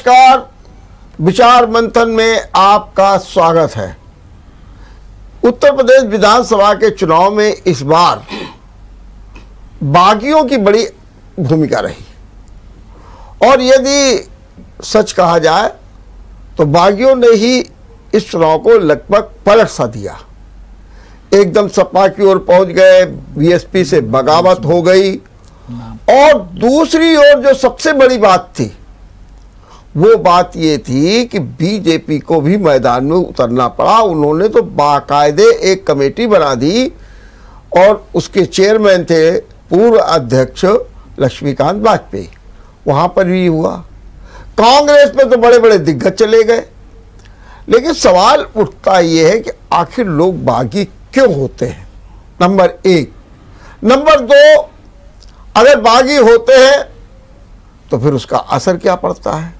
नमस्कार, विचार मंथन में आपका स्वागत है। उत्तर प्रदेश विधानसभा के चुनाव में इस बार बागियों की बड़ी भूमिका रही और यदि सच कहा जाए तो बागियों ने ही इस चुनाव को लगभग पलट सा दिया। एकदम सपा की ओर पहुंच गए, बीएसपी से बगावत हो गई और दूसरी ओर जो सबसे बड़ी बात थी वो बात ये थी कि बीजेपी को भी मैदान में उतरना पड़ा। उन्होंने तो बाकायदे एक कमेटी बना दी और उसके चेयरमैन थे पूर्व अध्यक्ष लक्ष्मीकांत वाजपेयी। वहाँ पर भी हुआ। कांग्रेस में तो बड़े बड़े दिग्गज चले गए। लेकिन सवाल उठता ये है कि आखिर लोग बागी क्यों होते हैं, नंबर एक। नंबर दो, अगर बागी होते हैं तो फिर उसका असर क्या पड़ता है,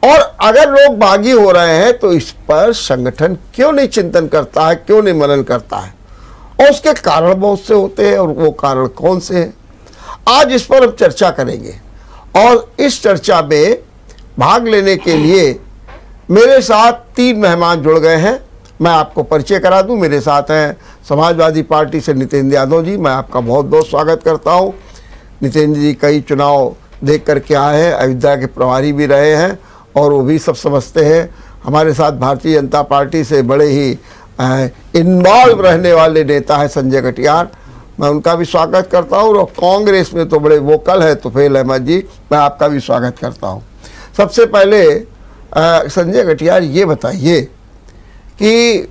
और अगर लोग बागी हो रहे हैं तो इस पर संगठन क्यों नहीं चिंतन करता है, क्यों नहीं मनन करता है, और उसके कारण बहुत से होते हैं। और वो कारण कौन से हैं, आज इस पर हम चर्चा करेंगे। और इस चर्चा में भाग लेने के लिए मेरे साथ 3 मेहमान जुड़ गए हैं। मैं आपको परिचय करा दूं। मेरे साथ हैं समाजवादी पार्टी से नितेंद्र यादव जी। मैं आपका बहुत बहुत स्वागत करता हूं। नितेंद्र जी कई चुनाव देख करके आए हैं, अयोध्या के प्रभारी भी रहे हैं और वो भी सब समझते हैं। हमारे साथ भारतीय जनता पार्टी से बड़े ही इन्वॉल्व रहने वाले नेता है संजय कटियार। मैं उनका भी स्वागत करता हूँ। और कांग्रेस में तो बड़े वोकल है तुफैल अहमद जी, मैं आपका भी स्वागत करता हूँ। सबसे पहले संजय कटियार ये बताइए कि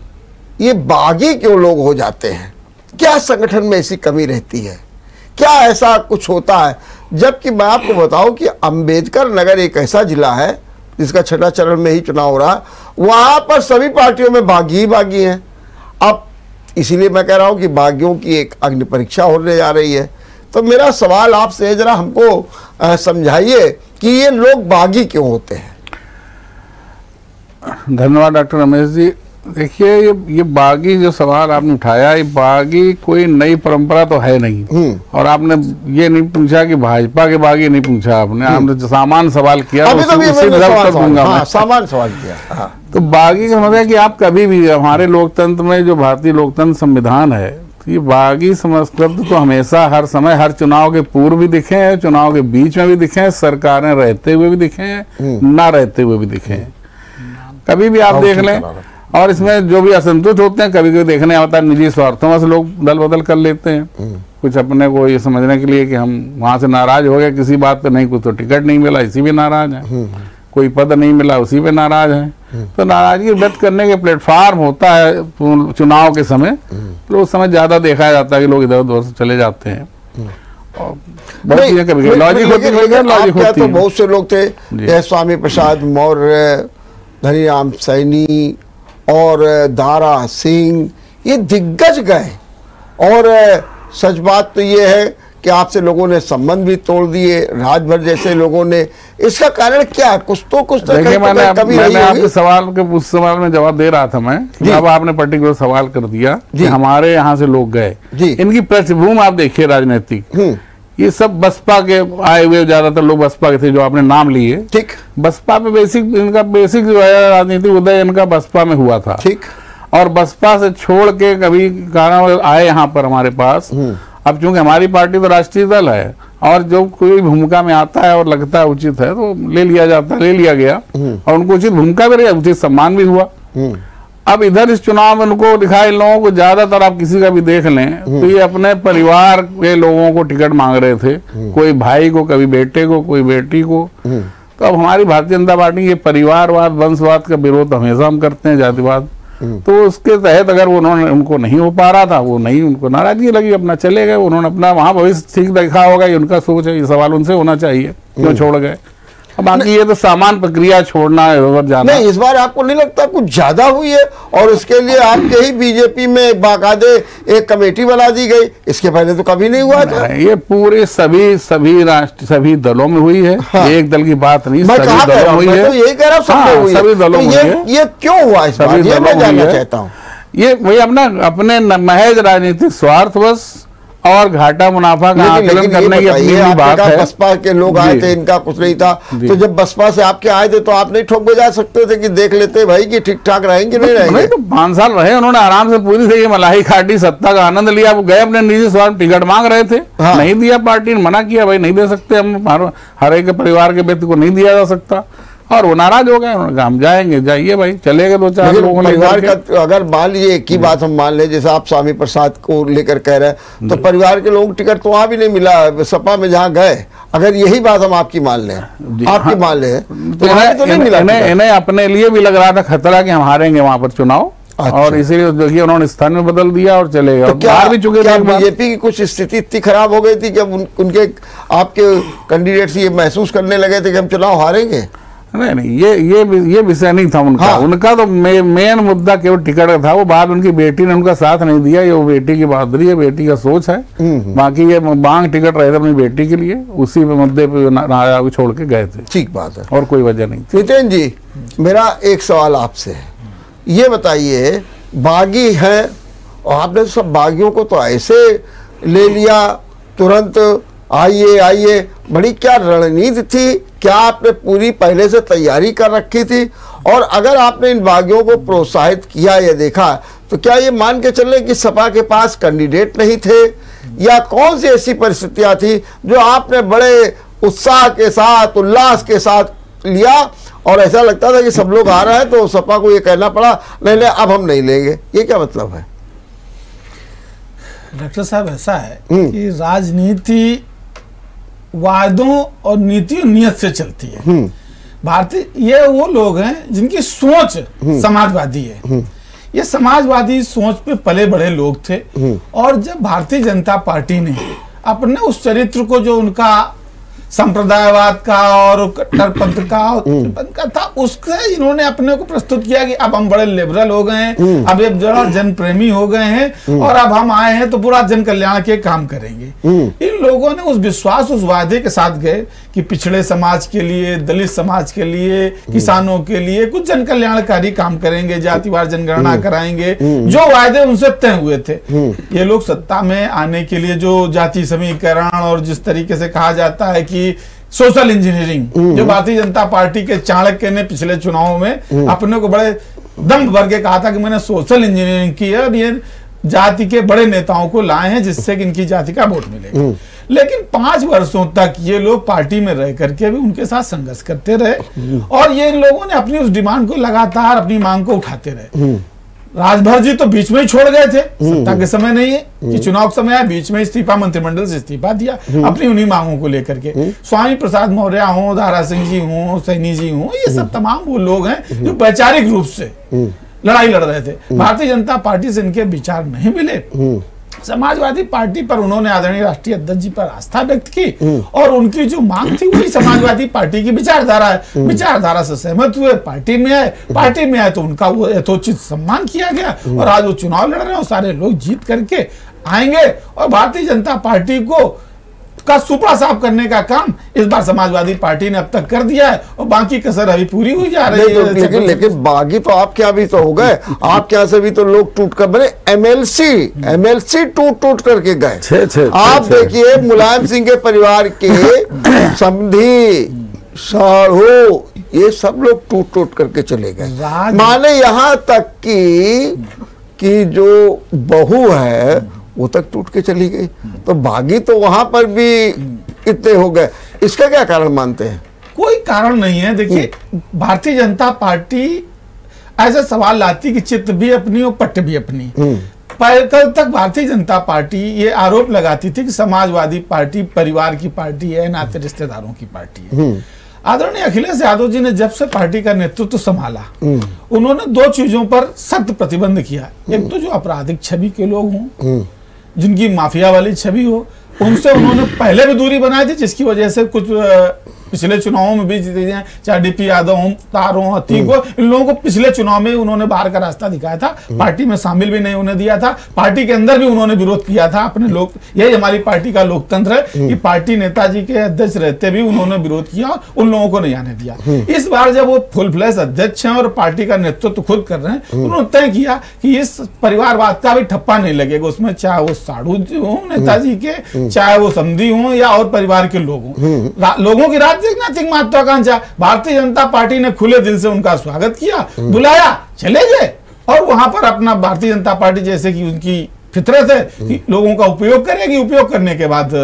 ये बागी क्यों लोग हो जाते हैं, क्या संगठन में ऐसी कमी रहती है, क्या ऐसा कुछ होता है? जबकि मैं आपको बताऊं कि अंबेडकर नगर एक ऐसा जिला है जिसका 6ठा चरण में ही चुनाव हो रहा है, वहां पर सभी पार्टियों में बागी ही बागी हैं। अब इसीलिए मैं कह रहा हूं कि बागियों की एक अग्नि परीक्षा होने जा रही है। तो मेरा सवाल आपसे जरा हमको समझाइए कि ये लोग बागी क्यों होते हैं। धन्यवाद डॉक्टर रमेश जी। देखिए, ये बागी जो सवाल आपने उठाया, ये बागी कोई नई परंपरा तो है नहीं। और आपने ये नहीं पूछा कि भाजपा के बागी नहीं पूछा, आपने जो सामान्य सवाल किया अभी तो सामान्य सवाल किया। हाँ। तो बागी का मतलब है कि आप कभी भी हमारे लोकतंत्र में, जो भारतीय लोकतंत्र संविधान है, ये बागी शब्द तो हमेशा हर समय हर चुनाव के पूर्व भी दिखे हैं, चुनाव के बीच में भी दिखे हैं, सरकारें रहते हुए भी दिखे हैं, ना रहते हुए भी दिखे हैं। कभी भी आप देख लें। और इसमें जो भी असंतुष्ट होते हैं, कभी कभी देखने आता है निजी स्वार्थों से लोग दल बदल कर लेते हैं, कुछ अपने को ये समझने के लिए कि हम वहां से नाराज हो गए किसी बात पे, नहीं कुछ तो टिकट नहीं मिला इसी पे नाराज है, कोई पद नहीं मिला उसी पे नाराज है। तो नाराजगी व्यक्त करने के प्लेटफॉर्म होता है चुनाव के समय, तो उस समय ज्यादा देखा जाता है कि लोग इधर उधर से चले जाते हैं। बहुत चीजें कभी लॉजिक होती है। बहुत से लोग थे, स्वामी प्रसाद मौर्य, धनीराम सैनी और दारा सिंह, ये दिग्गज गए। और सच बात तो ये है कि आपसे लोगों ने संबंध भी तोड़ दिए, राजभर जैसे लोगों ने। इसका कारण क्या है? कुछ तो देखिए, मैंने आपके सवाल के उस सवाल में जवाब दे रहा था मैं, अब आपने पर्टिकुलर सवाल कर दिया कि हमारे यहाँ से लोग गए। इनकी पृष्ठभूमि आप देखिए राजनीतिक, ये सब बसपा के आए हुए, ज्यादातर लोग बसपा के थे जो आपने नाम लिए। ठीक। बसपा पे इनका बेसिक जो है राजनीतिक उदय इनका बसपा में हुआ था। ठीक। और बसपा से छोड़ के कभी कारण आए यहाँ पर हमारे पास। अब चूंकि हमारी पार्टी तो राष्ट्रीय दल है और जो कोई भूमिका में आता है और लगता है उचित है तो ले लिया जाता है, ले लिया गया और उनको उचित भूमिका भी रही, उचित सम्मान भी हुआ। अब इधर इस चुनाव में उनको दिखा, इन लोगों को ज्यादातर आप किसी का भी देख लें तो ये अपने परिवार के लोगों को टिकट मांग रहे थे, कोई भाई को, कभी बेटे को, कोई बेटी को। तो अब हमारी भारतीय जनता पार्टी ये परिवारवाद, वंशवाद का विरोध हमेशा हम करते हैं, जातिवाद। तो उसके तहत अगर उनको नहीं हो पा रहा था, वो नहीं, उनको नाराजगी लगी, अपना चले गए। उन्होंने अपना वहां भविष्य ठीक देखा होगा, ये उनका सोच है, ये सवाल उनसे होना चाहिए क्यों छोड़ गए। बाकी ये तो सामान्य प्रक्रिया छोड़ना है, जाना नहीं। इस बार आपको नहीं लगता कुछ ज्यादा हुई है और उसके लिए आपके ही बीजेपी में बाकायदे एक कमेटी बना दी गई? इसके पहले तो कभी नहीं हुआ था। ये पूरे सभी दलों में हुई है। हाँ। एक दल की बात नहीं, सभी दलों में हुई है। तो यही कह रहा हूं, सभी दलों में ये क्यों हुआ इस बार, ये मैं जानना चाहता हूँ। ये वही अपने महज राजनीतिक स्वार्थवश और घाटा मुनाफा का आकलन करने की अपनी भी बात है। बसपा के लोग आए थे, इनका कुछ नहीं था, तो जब बसपा से आपके आए थे तो आप नहीं ठोक बजा सकते थे कि देख लेते भाई कि ठीक ठाक रहेंगे नहीं रहेंगे? तो 5 साल रहे उन्होंने आराम से, पूरी से ये मलाई खाटी, सत्ता का आनंद लिया। वो गए अपने निजी स्वार्थ, टिकट मांग रहे थे, नहीं दिया, पार्टी ने मना किया, भाई नहीं दे सकते हम, हर एक परिवार के व्यक्ति को नहीं दिया जा सकता, और वो नाराज हो गए। उन्होंने कहा हम जाएंगे, जाइए भाई, चले गए 2-4 लोगों ने। परिवार का अगर मान लीजिए एक ही बात हम मान लें, जैसे आप स्वामी प्रसाद को लेकर कह रहे हैं, तो परिवार के लोगों टिकट तो वहां भी नहीं मिला, सपा में जहाँ गए, अगर यही बात हम आपकी मान लें, आपकी मान लें, तो नहीं मिला। इन्हें अपने लिए भी लग रहा था खतरा कि हम हारेंगे वहां पर चुनाव, और इसीलिए देखिए उन्होंने स्थान में बदल दिया और चले गए। तो क्या बीजेपी की कुछ स्थिति इतनी खराब हो गई थी कि उनके आपके कैंडिडेट्स ये महसूस करने लगे थे कि हम चुनाव हारेंगे? नहीं, ये विषय नहीं था उनका। उनका तो मेन मुद्दा केवल टिकट का था। वो बाद उनकी बेटी ने उनका साथ नहीं दिया, ये वो बेटी की बहादुरी है, बेटी का सोच है। बाकी ये मांग टिकट रहे थे अपनी बेटी के लिए, उसी मुद्दे पे छोड़ के गए थे। ठीक बात है, और कोई वजह नहीं। नितिन जी, मेरा एक सवाल आपसे है, ये बताइए, बागी है और आपने सब बागियों को तो ऐसे ले लिया तुरंत, आइए आइए, बड़ी क्या रणनीति थी? क्या आपने पूरी पहले से तैयारी कर रखी थी? और अगर आपने इन बागियों को प्रोत्साहित किया या देखा, तो क्या ये मान के चले कि सपा के पास कैंडिडेट नहीं थे, या कौन सी ऐसी परिस्थितियां थी जो आपने बड़े उत्साह के साथ, उल्लास के साथ लिया, और ऐसा लगता था कि सब लोग आ रहे हैं तो सपा को ये कहना पड़ा नहीं नहीं अब हम नहीं लेंगे? ये क्या मतलब है? डॉक्टर साहब, ऐसा है कि राजनीति वादों और नीति और नियत से चलती है। भारतीय ये वो लोग हैं जिनकी सोच समाजवादी है। ये समाजवादी सोच पे पले बड़े लोग थे, और जब भारतीय जनता पार्टी ने अपने उस चरित्र को, जो उनका संप्रदायवाद का और कट्टरपंथ का था, उससे इन्होंने अपने को प्रस्तुत किया कि अब हम बड़े लिबरल हो गए हैं, अब ये जरा जन प्रेमी हो गए हैं, और अब हम आए हैं तो पूरा जन कल्याण के काम करेंगे। इन लोगों ने उस विश्वास, उस वादे के साथ गए कि पिछड़े समाज के लिए, दलित समाज के लिए, किसानों के लिए कुछ जन कल्याणकारी काम करेंगे, जातिवार जनगणना कराएंगे, जो वादे उनसे तय हुए थे। ये लोग सत्ता में आने के लिए जो जाति समीकरण और जिस तरीके से कहा जाता है कि सोशल इंजीनियरिंग, जो भारतीय जनता पार्टी के चाणक्य ने पिछले चुनावों में अपने को बड़े दम भर के कहा था कि मैंने सोशल इंजीनियरिंग की है और ये जाति के बड़े नेताओं को लाए हैं जिससे कि इनकी जाति का वोट मिलेगा। लेकिन 5 वर्षों तक ये लोग पार्टी में रह करके भी उनके साथ संघर्ष करते रहे, और ये इन लोगों ने अपनी उस डिमांड को लगातार, अपनी मांग को उठाते रहे। राजभर जी तो बीच में ही छोड़ गए थे, सत्ता के समय नहीं है कि चुनाव के समय आया, बीच में इस्तीफा, मंत्रिमंडल से इस्तीफा दिया अपनी उन्हीं मांगों को लेकर के। स्वामी प्रसाद मौर्य हो, दारा सिंह जी हो, सैनी जी हो, ये सब तमाम वो लोग हैं जो वैचारिक रूप से लड़ाई लड़ रहे थे। भारतीय जनता पार्टी से इनके विचार नहीं मिले। समाजवादी पार्टी पर उन्होंने आदरणीय राष्ट्रीय अध्यक्ष जी पर आस्था व्यक्त की, और उनकी जो मांग थी वही समाजवादी पार्टी की विचारधारा है। विचारधारा से सहमत हुए, पार्टी में आए तो उनका वो यथोचित सम्मान किया गया, और आज वो चुनाव लड़ रहे हैं, सारे लोग जीत करके आएंगे, और भारतीय जनता पार्टी को का सुपड़ा साफ करने का काम इस बार समाजवादी पार्टी ने अब तक कर दिया है, और बाकी कसर अभी पूरी हुई जा रही है। लेकिन बागी तो आपके यहाँ भी तो हो गए, आपके यहाँ से भी तो लोग टूट कर बने, एमएलसी टूट करके गए। आप देखिए मुलायम सिंह के परिवार के समधी, साढ़ू, ये सब लोग टूट करके चले गए। माने यहाँ तक कि जो बहू है वो तक टूट के चली गई, तो बागी तो वहां पर भी इतने हो गए। इसका क्या कारण मानते हैं? कोई कारण नहीं है। देखिए, भारतीय जनता पार्टी ऐसा सवाल लाती कि चित्त भी अपनी और पट्ट भी अपनी। कल तक भारतीय जनता पार्टी ये आरोप लगाती थी कि समाजवादी पार्टी परिवार की पार्टी है, नाते रिश्तेदारों की पार्टी है। आदरणीय अखिलेश यादव जी ने जब से पार्टी का नेतृत्व संभाला, उन्होंने 2 चीजों पर सख्त प्रतिबंध किया। एक तो जो आपराधिक छवि के लोग हों, जिनकी माफिया वाली छवि हो, उनसे उन्होंने पहले भी दूरी बनाई थी, जिसकी वजह से कुछ पिछले चुनावों में भी जीते हैं, चाहे डीपी यादव हो, तार हो, अतीक हो, इन लोगों को पिछले चुनाव में उन्होंने बाहर का रास्ता दिखाया था, पार्टी में शामिल भी नहीं होने दिया था, पार्टी के अंदर भी उन्होंने विरोध किया था अपने लोग। यही हमारी पार्टी का लोकतंत्र है कि पार्टी नेताजी के अध्यक्ष रहते भी उन्होंने विरोध किया और उन लोगों को नहीं आने दिया। इस बार जब वो फुल फ्लैश अध्यक्ष हैं और पार्टी का नेतृत्व खुद कर रहे हैं, उन्होंने तय किया कि इस परिवारवाद का भी ठप्पा नहीं लगेगा उसमें, चाहे वो साधु हो नेताजी के, चाहे वो समधी हो या और परिवार के लोग हों। लोगों की राजनीतिक महत्वाकांक्षा, भारतीय जनता पार्टी ने खुले दिल से उनका स्वागत किया, बुलाया, चले गए और वहां पर अपना भारतीय जनता पार्टी जैसे कि उनकी फितरत है कि लोगों का उपयोग करेगी, उपयोग करने के बाद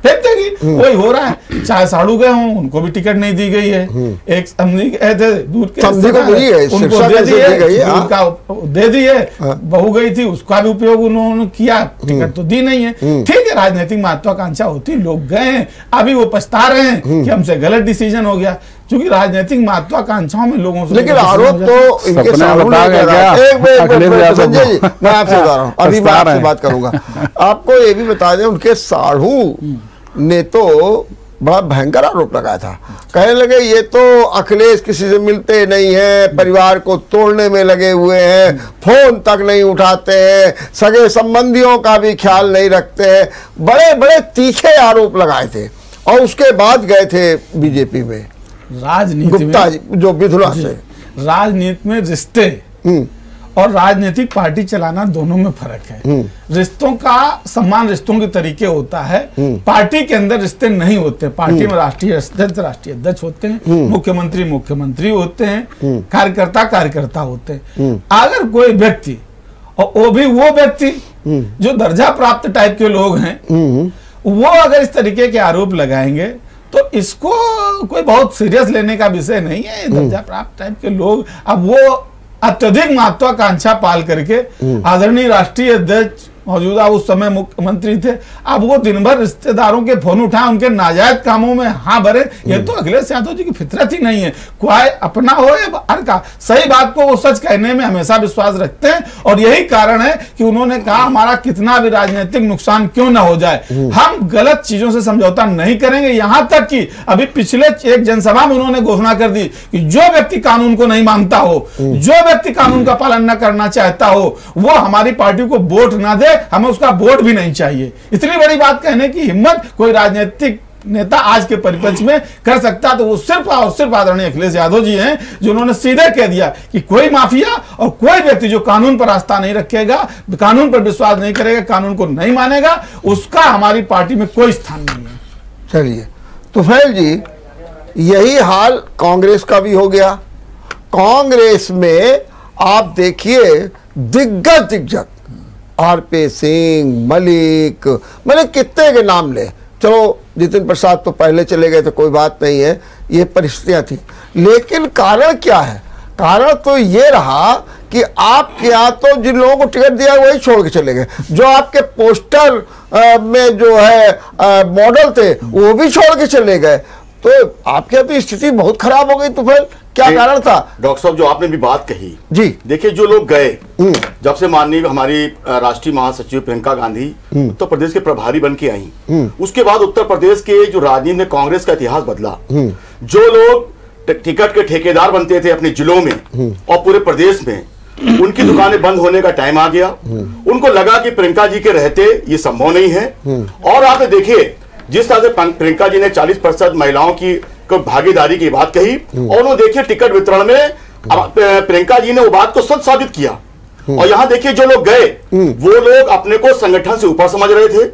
फेंक देगी। वही हो रहा है। चाहे साड़ू गए हों, उनको भी टिकट नहीं दी गई है। एक समझी गए थे दूध के, उनको दे दिए, उनका दे दिए, बहू गई थी, उसका भी उपयोग उन्होंने किया, टिकट तो दी नहीं है। ठीक है, राजनीतिक महत्वाकांक्षा होती, लोग गए हैं, अभी वो पछता रहे हैं कि हमसे गलत डिसीजन हो गया, क्योंकि राजनीतिक महत्वाकांक्षाओं में लोगों से। लेकिन आरोप तो इनके सामने संजय जी, मैं आपसे बता रहा हूँ, अभी मैं आपसे बात करूंगा। आपको ये भी बता दें, उनके साढ़ू ने तो बड़ा भयंकर आरोप लगाया था, कहने लगे ये तो अखिलेश किसी से मिलते नहीं है, परिवार को तोड़ने में लगे हुए हैं, फोन तक नहीं उठाते हैं, सगे संबंधियों का भी ख्याल नहीं रखते हैं। बड़े बड़े तीखे आरोप लगाए थे और उसके बाद गए थे बीजेपी में। राजनीति गुप्ता जी जो विधुला से, राजनीति में रिश्ते और राजनीतिक पार्टी चलाना दोनों में फर्क है। रिश्तों का सम्मान रिश्तों के तरीके होता है, पार्टी के अंदर रिश्ते नहीं होते। पार्टी में राष्ट्रीय अध्यक्ष होते हैं, मुख्यमंत्री होते हैं, कार्यकर्ता होते हैं। अगर कोई व्यक्ति, और वो भी वो व्यक्ति जो दर्जा प्राप्त टाइप के लोग हैं, वो अगर इस तरीके के आरोप लगाएंगे तो इसको कोई बहुत सीरियस लेने का विषय नहीं है। दर्जा प्राप्त टाइप के लोग, अब वो अत्यधिक महत्वाकांक्षा पाल करके आदरणीय राष्ट्रीय अध्यक्ष मौजूदा उस समय मुख्यमंत्री थे, अब वो दिन भर रिश्तेदारों के फोन उठाए, उनके नाजायज कामों में हाँ भरे, ये तो अखिलेश यादव जी की फितरत ही नहीं है। कोई अपना हो या बाहर का, सही बात को वो सच कहने में हमेशा विश्वास रखते हैं और यही कारण है कि उन्होंने कहा हमारा कितना भी राजनीतिक नुकसान क्यों ना हो जाए, हम गलत चीजों से समझौता नहीं करेंगे। यहां तक कि अभी पिछले एक जनसभा में उन्होंने घोषणा कर दी कि जो व्यक्ति कानून को नहीं मानता हो, जो व्यक्ति कानून का पालन न करना चाहता हो, वो हमारी पार्टी को वोट ना दे, हमें उसका वोट भी नहीं चाहिए। इतनी बड़ी बात कहने की हिम्मत कोई राजनीतिक नेता आज के परिप्रेक्ष्य में कर सकता तो वो सिर्फ और सिर्फ आदरणीय अखिलेश यादव जी हैं, जिन्होंने सीधे कह दिया कि कोई माफिया और कोई व्यक्ति जो कानून पर आस्था नहीं रखेगा, कानून पर विश्वास नहीं करेगा, कानून को नहीं मानेगा, उसका हमारी पार्टी में कोई स्थान नहीं है। चलिए तुफैल जी, यही हाल कांग्रेस का भी हो गया। कांग्रेस में आप देखिए दिग्गज आरपी सिंह, मलिक, मैंने कितने के नाम ले, चलो जितिन प्रसाद तो पहले चले गए तो कोई बात नहीं है, ये परिस्थितियां थी। लेकिन कारण क्या है? कारण तो ये रहा कि आपके यहाँ तो जिन लोगों को टिकट दिया वही छोड़ के चले गए, जो आपके पोस्टर में जो है मॉडल थे वो भी छोड़ के चले गए। तो आपके यहाँ तो स्थिति बहुत खराब हो गई। तो फिर क्या कारण था? डॉक्टर साहब, जो आपने भी बात कही जी, देखिए जो लोग गए, जब से माननीय हमारी राष्ट्रीय महासचिव प्रियंका गांधी उत्तर प्रदेश के प्रभारी बन के आई, उसके बाद उत्तर प्रदेश के जो राजनीति में कांग्रेस का इतिहास बदला। जो लोग टिकट के ठेकेदार बनते थे अपने जिलों में और पूरे प्रदेश में, उनकी दुकानें बंद होने का टाइम आ गया। उनको लगा कि प्रियंका जी के रहते ये संभव नहीं है। और आप देखिए जिस तरह से प्रियंका जी ने 40% महिलाओं की भागीदारी की बात कही, और उन्होंने देखिए टिकट वितरण में प्रियंका जी ने वो बात को सच साबित किया। और यहां देखिए जो लोग गए वो लोग अपने को संगठन से ऊपर समझ रहे थे,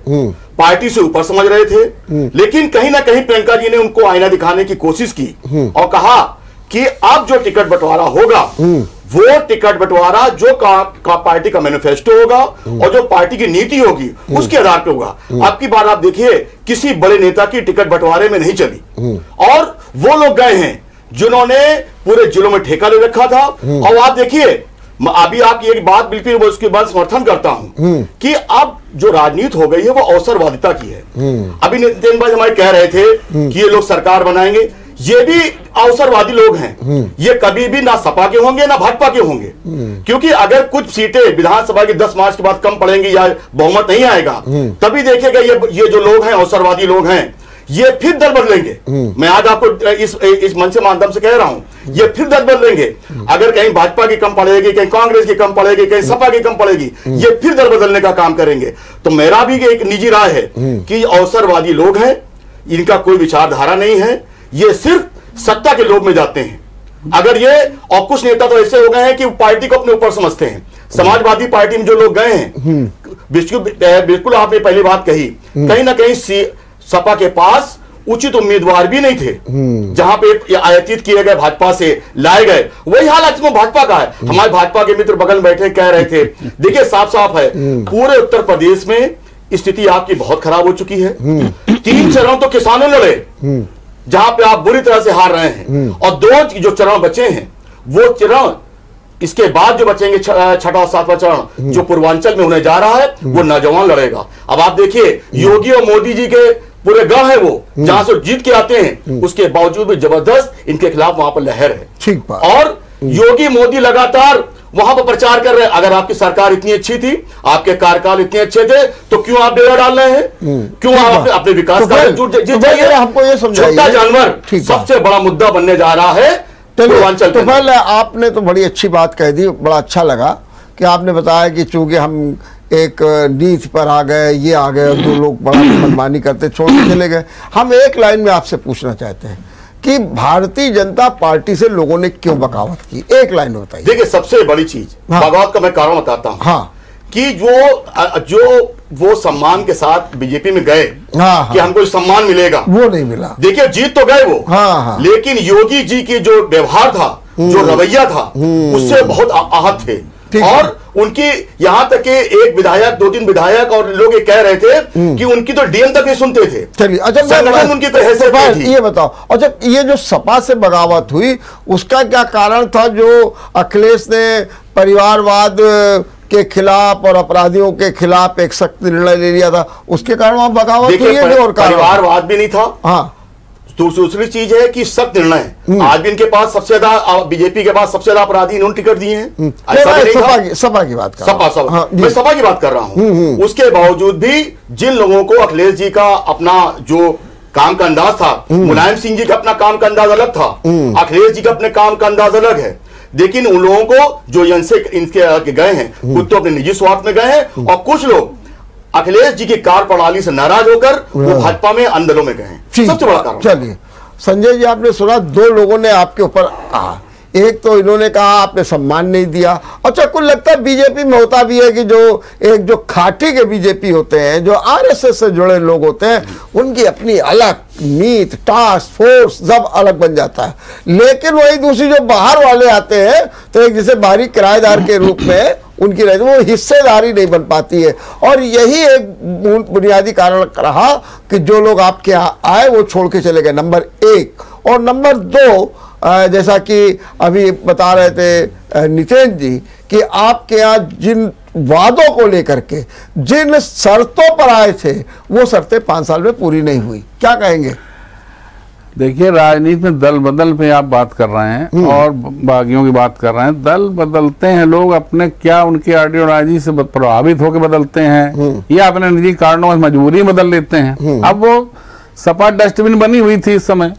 पार्टी से ऊपर समझ रहे थे, लेकिन कहीं ना कहीं प्रियंका जी ने उनको आईना दिखाने की कोशिश की और कहा कि अब जो टिकट बंटवारा होगा वो टिकट बंटवारा जो पार्टी का मैनिफेस्टो होगा और जो पार्टी की नीति होगी उसके आधार पर होगा। अब की बार आप देखिए किसी बड़े नेता की टिकट बंटवारे में नहीं चली, और वो लोग गए हैं जिन्होंने पूरे जिलों में ठेका ले रखा था। और आप देखिए अभी आप ये बात बिल्कुल उसके बाद समर्थन करता हूं कि अब जो राजनीति हो गई है वो अवसरवादिता की है। अभी नितिन भाई हमारे कह रहे थे कि ये लोग सरकार बनाएंगे, ये भी अवसरवादी लोग हैं। ये कभी भी ना सपा के होंगे ना भाजपा के होंगे, क्योंकि अगर कुछ सीटें विधानसभा की 10 मार्च के बाद कम पड़ेंगी या बहुमत नहीं आएगा, तभी देखिएगा ये जो लोग हैं अवसरवादी लोग हैं, ये फिर दल बदलेंगे। मैं आज आपको इस मंच से माध्यम से कह रहा हूं, ये फिर दल बदलेंगे। अगर कहीं भाजपा की कम पड़ेगी, कहीं कांग्रेस की कम पड़ेगी, कहीं सपा की कम पड़ेगी, ये फिर दल बदलने का काम करेंगे। तो मेरा भी एक निजी राय है कि अवसरवादी लोग हैं, इनका कोई विचारधारा नहीं है, ये सिर्फ सत्ता के लोभ में जाते हैं। अगर ये, और कुछ नेता तो ऐसे हो गए हैं कि पार्टी को अपने ऊपर समझते हैं। समाजवादी पार्टी में जो लोग गए हैं, बिल्कुल आपने पहली बात कही, कहीं ना कहीं सपा के पास उचित उम्मीदवार भी नहीं थे, जहां पे आयातित किए गए, भाजपा से लाए गए। वही हाल आज भाजपा का है। हमारे भाजपा के मित्र बगल बैठे कह रहे थे, देखिए साफ साफ है, पूरे उत्तर प्रदेश में स्थिति आपकी बहुत खराब हो चुकी है। 3 चरण तो किसानों ने लड़े, जहां पे आप बुरी तरह से हार रहे हैं, और 2 जो चरण बचे हैं, वो चरण इसके बाद जो बचेंगे 6वां 7वां चरण जो पूर्वांचल में होने जा रहा है, वो नौजवान लड़ेगा। अब आप देखिए, योगी और मोदी जी के पूरे गढ़ है वो, जहां से जीत के आते हैं, उसके बावजूद भी जबरदस्त इनके खिलाफ वहां पर लहर है। ठीक बात। और योगी मोदी लगातार वहां पर प्रचार कर रहे हैं। अगर आपकी सरकार इतनी अच्छी थी, आपके कार्यकाल इतने अच्छे थे, तो क्यों आप डेरा डाल रहे हैं? क्यों आप अपने विकास कार्य जुट जाइए? हमको ये समझाइए, छोटा जानवर सबसे बड़ा मुद्दा बनने जा रहा है पूर्वांचल। तो पहले आपने तो बड़ी अच्छी बात कह दी, बड़ा अच्छा लगा कि आपने बताया कि चूंकि हम एक नीति पर आ गए, ये आ गए, और 2 लोग बड़ा मनमानी करते छोड़ के चले गए। हम एक लाइन में आपसे पूछना चाहते हैं कि भारतीय जनता पार्टी से लोगों ने क्यों बगावत की? एक लाइन में बताइए। देखिए, सबसे बड़ी चीज, बगावत का मैं कारण बताता हूं। हाँ, कि जो वो सम्मान के साथ बीजेपी में गए, हाँ, कि हमको सम्मान मिलेगा, वो नहीं मिला। देखिए, जीत तो गए वो, हाँ, हाँ। लेकिन योगी जी की जो व्यवहार था, जो रवैया था, उससे बहुत आहत थे। और उनकी, यहां तक कि एक विधायक, 2-3 विधायक और लोग ये कह रहे थे कि उनकी तो डीएम तक नहीं सुनते थे। चलिए, अच्छा संगठन उनकी कोई हैसियत नहीं थी। ये बताओ, अच्छा ये जो सपा से बगावत हुई, उसका क्या कारण था? जो अखिलेश ने परिवारवाद के खिलाफ और अपराधियों के खिलाफ एक सख्त निर्णय ले लिया था, उसके कारण वहां बगावत हुई है? और परिवारवाद भी नहीं था। हाँ, दूसरी चीज है कि सख्त निर्णय। आज भी इनके पास सबसे ज्यादा, बीजेपी के पास सबसे ज्यादा अपराधी इन्होंने टिकट दिए हैं। सपा की बात कर मैं सपा की बात कर रहा हूं। उसके बावजूद भी जिन लोगों को अखिलेश जी का अपना जो काम का अंदाज था, मुलायम सिंह जी का अपना काम का अंदाज अलग था, अखिलेश जी का अपने काम का अंदाज अलग है, लेकिन उन लोगों को जो इनके गए हैं, कुछ तो अपने निजी स्वार्थ में गए हैं, और कुछ लोग अखिलेश जी की कार्यप्रणाली से नाराज होकर वो भाजपा में अंदरों में गए। सबसे बड़ा कारण। चलिए संजय जी, आपने सुना 2 लोगों ने आपके ऊपर कहा। एक तो इन्होंने कहा आपने सम्मान नहीं दिया। अच्छा, कुछ लगता है बीजेपी में होता भी है कि जो खाटी के बीजेपी होते हैं, जो आरएसएस से जुड़े लोग होते हैं, उनकी अपनी अलग नीति, टास्क फोर्स सब अलग बन जाता है। लेकिन वही दूसरी जो बाहर वाले आते हैं, तो एक जैसे बाहरी किराएदार के रूप में उनकी रहती, वो हिस्सेदारी नहीं बन पाती है। और यही एक बुनियादी कारण रहा कि जो लोग आपके यहाँ आए वो छोड़ के चले गए, नंबर 1। और नंबर 2, जैसा कि अभी बता रहे थे नितेश जी कि आपके यहाँ जिन वादों को लेकर के जिन शर्तों पर आए थे, वो शर्तें 5 साल में पूरी नहीं हुई। क्या कहेंगे? देखिए, राजनीति में दल बदल पे आप बात कर रहे हैं और बागियों की बात कर रहे हैं। दल बदलते हैं लोग अपने, क्या उनकी आइडियोलॉजी से प्रभावित होकर बदलते हैं, या अपने निजी कारणों से मजबूरी बदल लेते हैं। अब वो सपा डस्टबिन बनी हुई थी इस समय,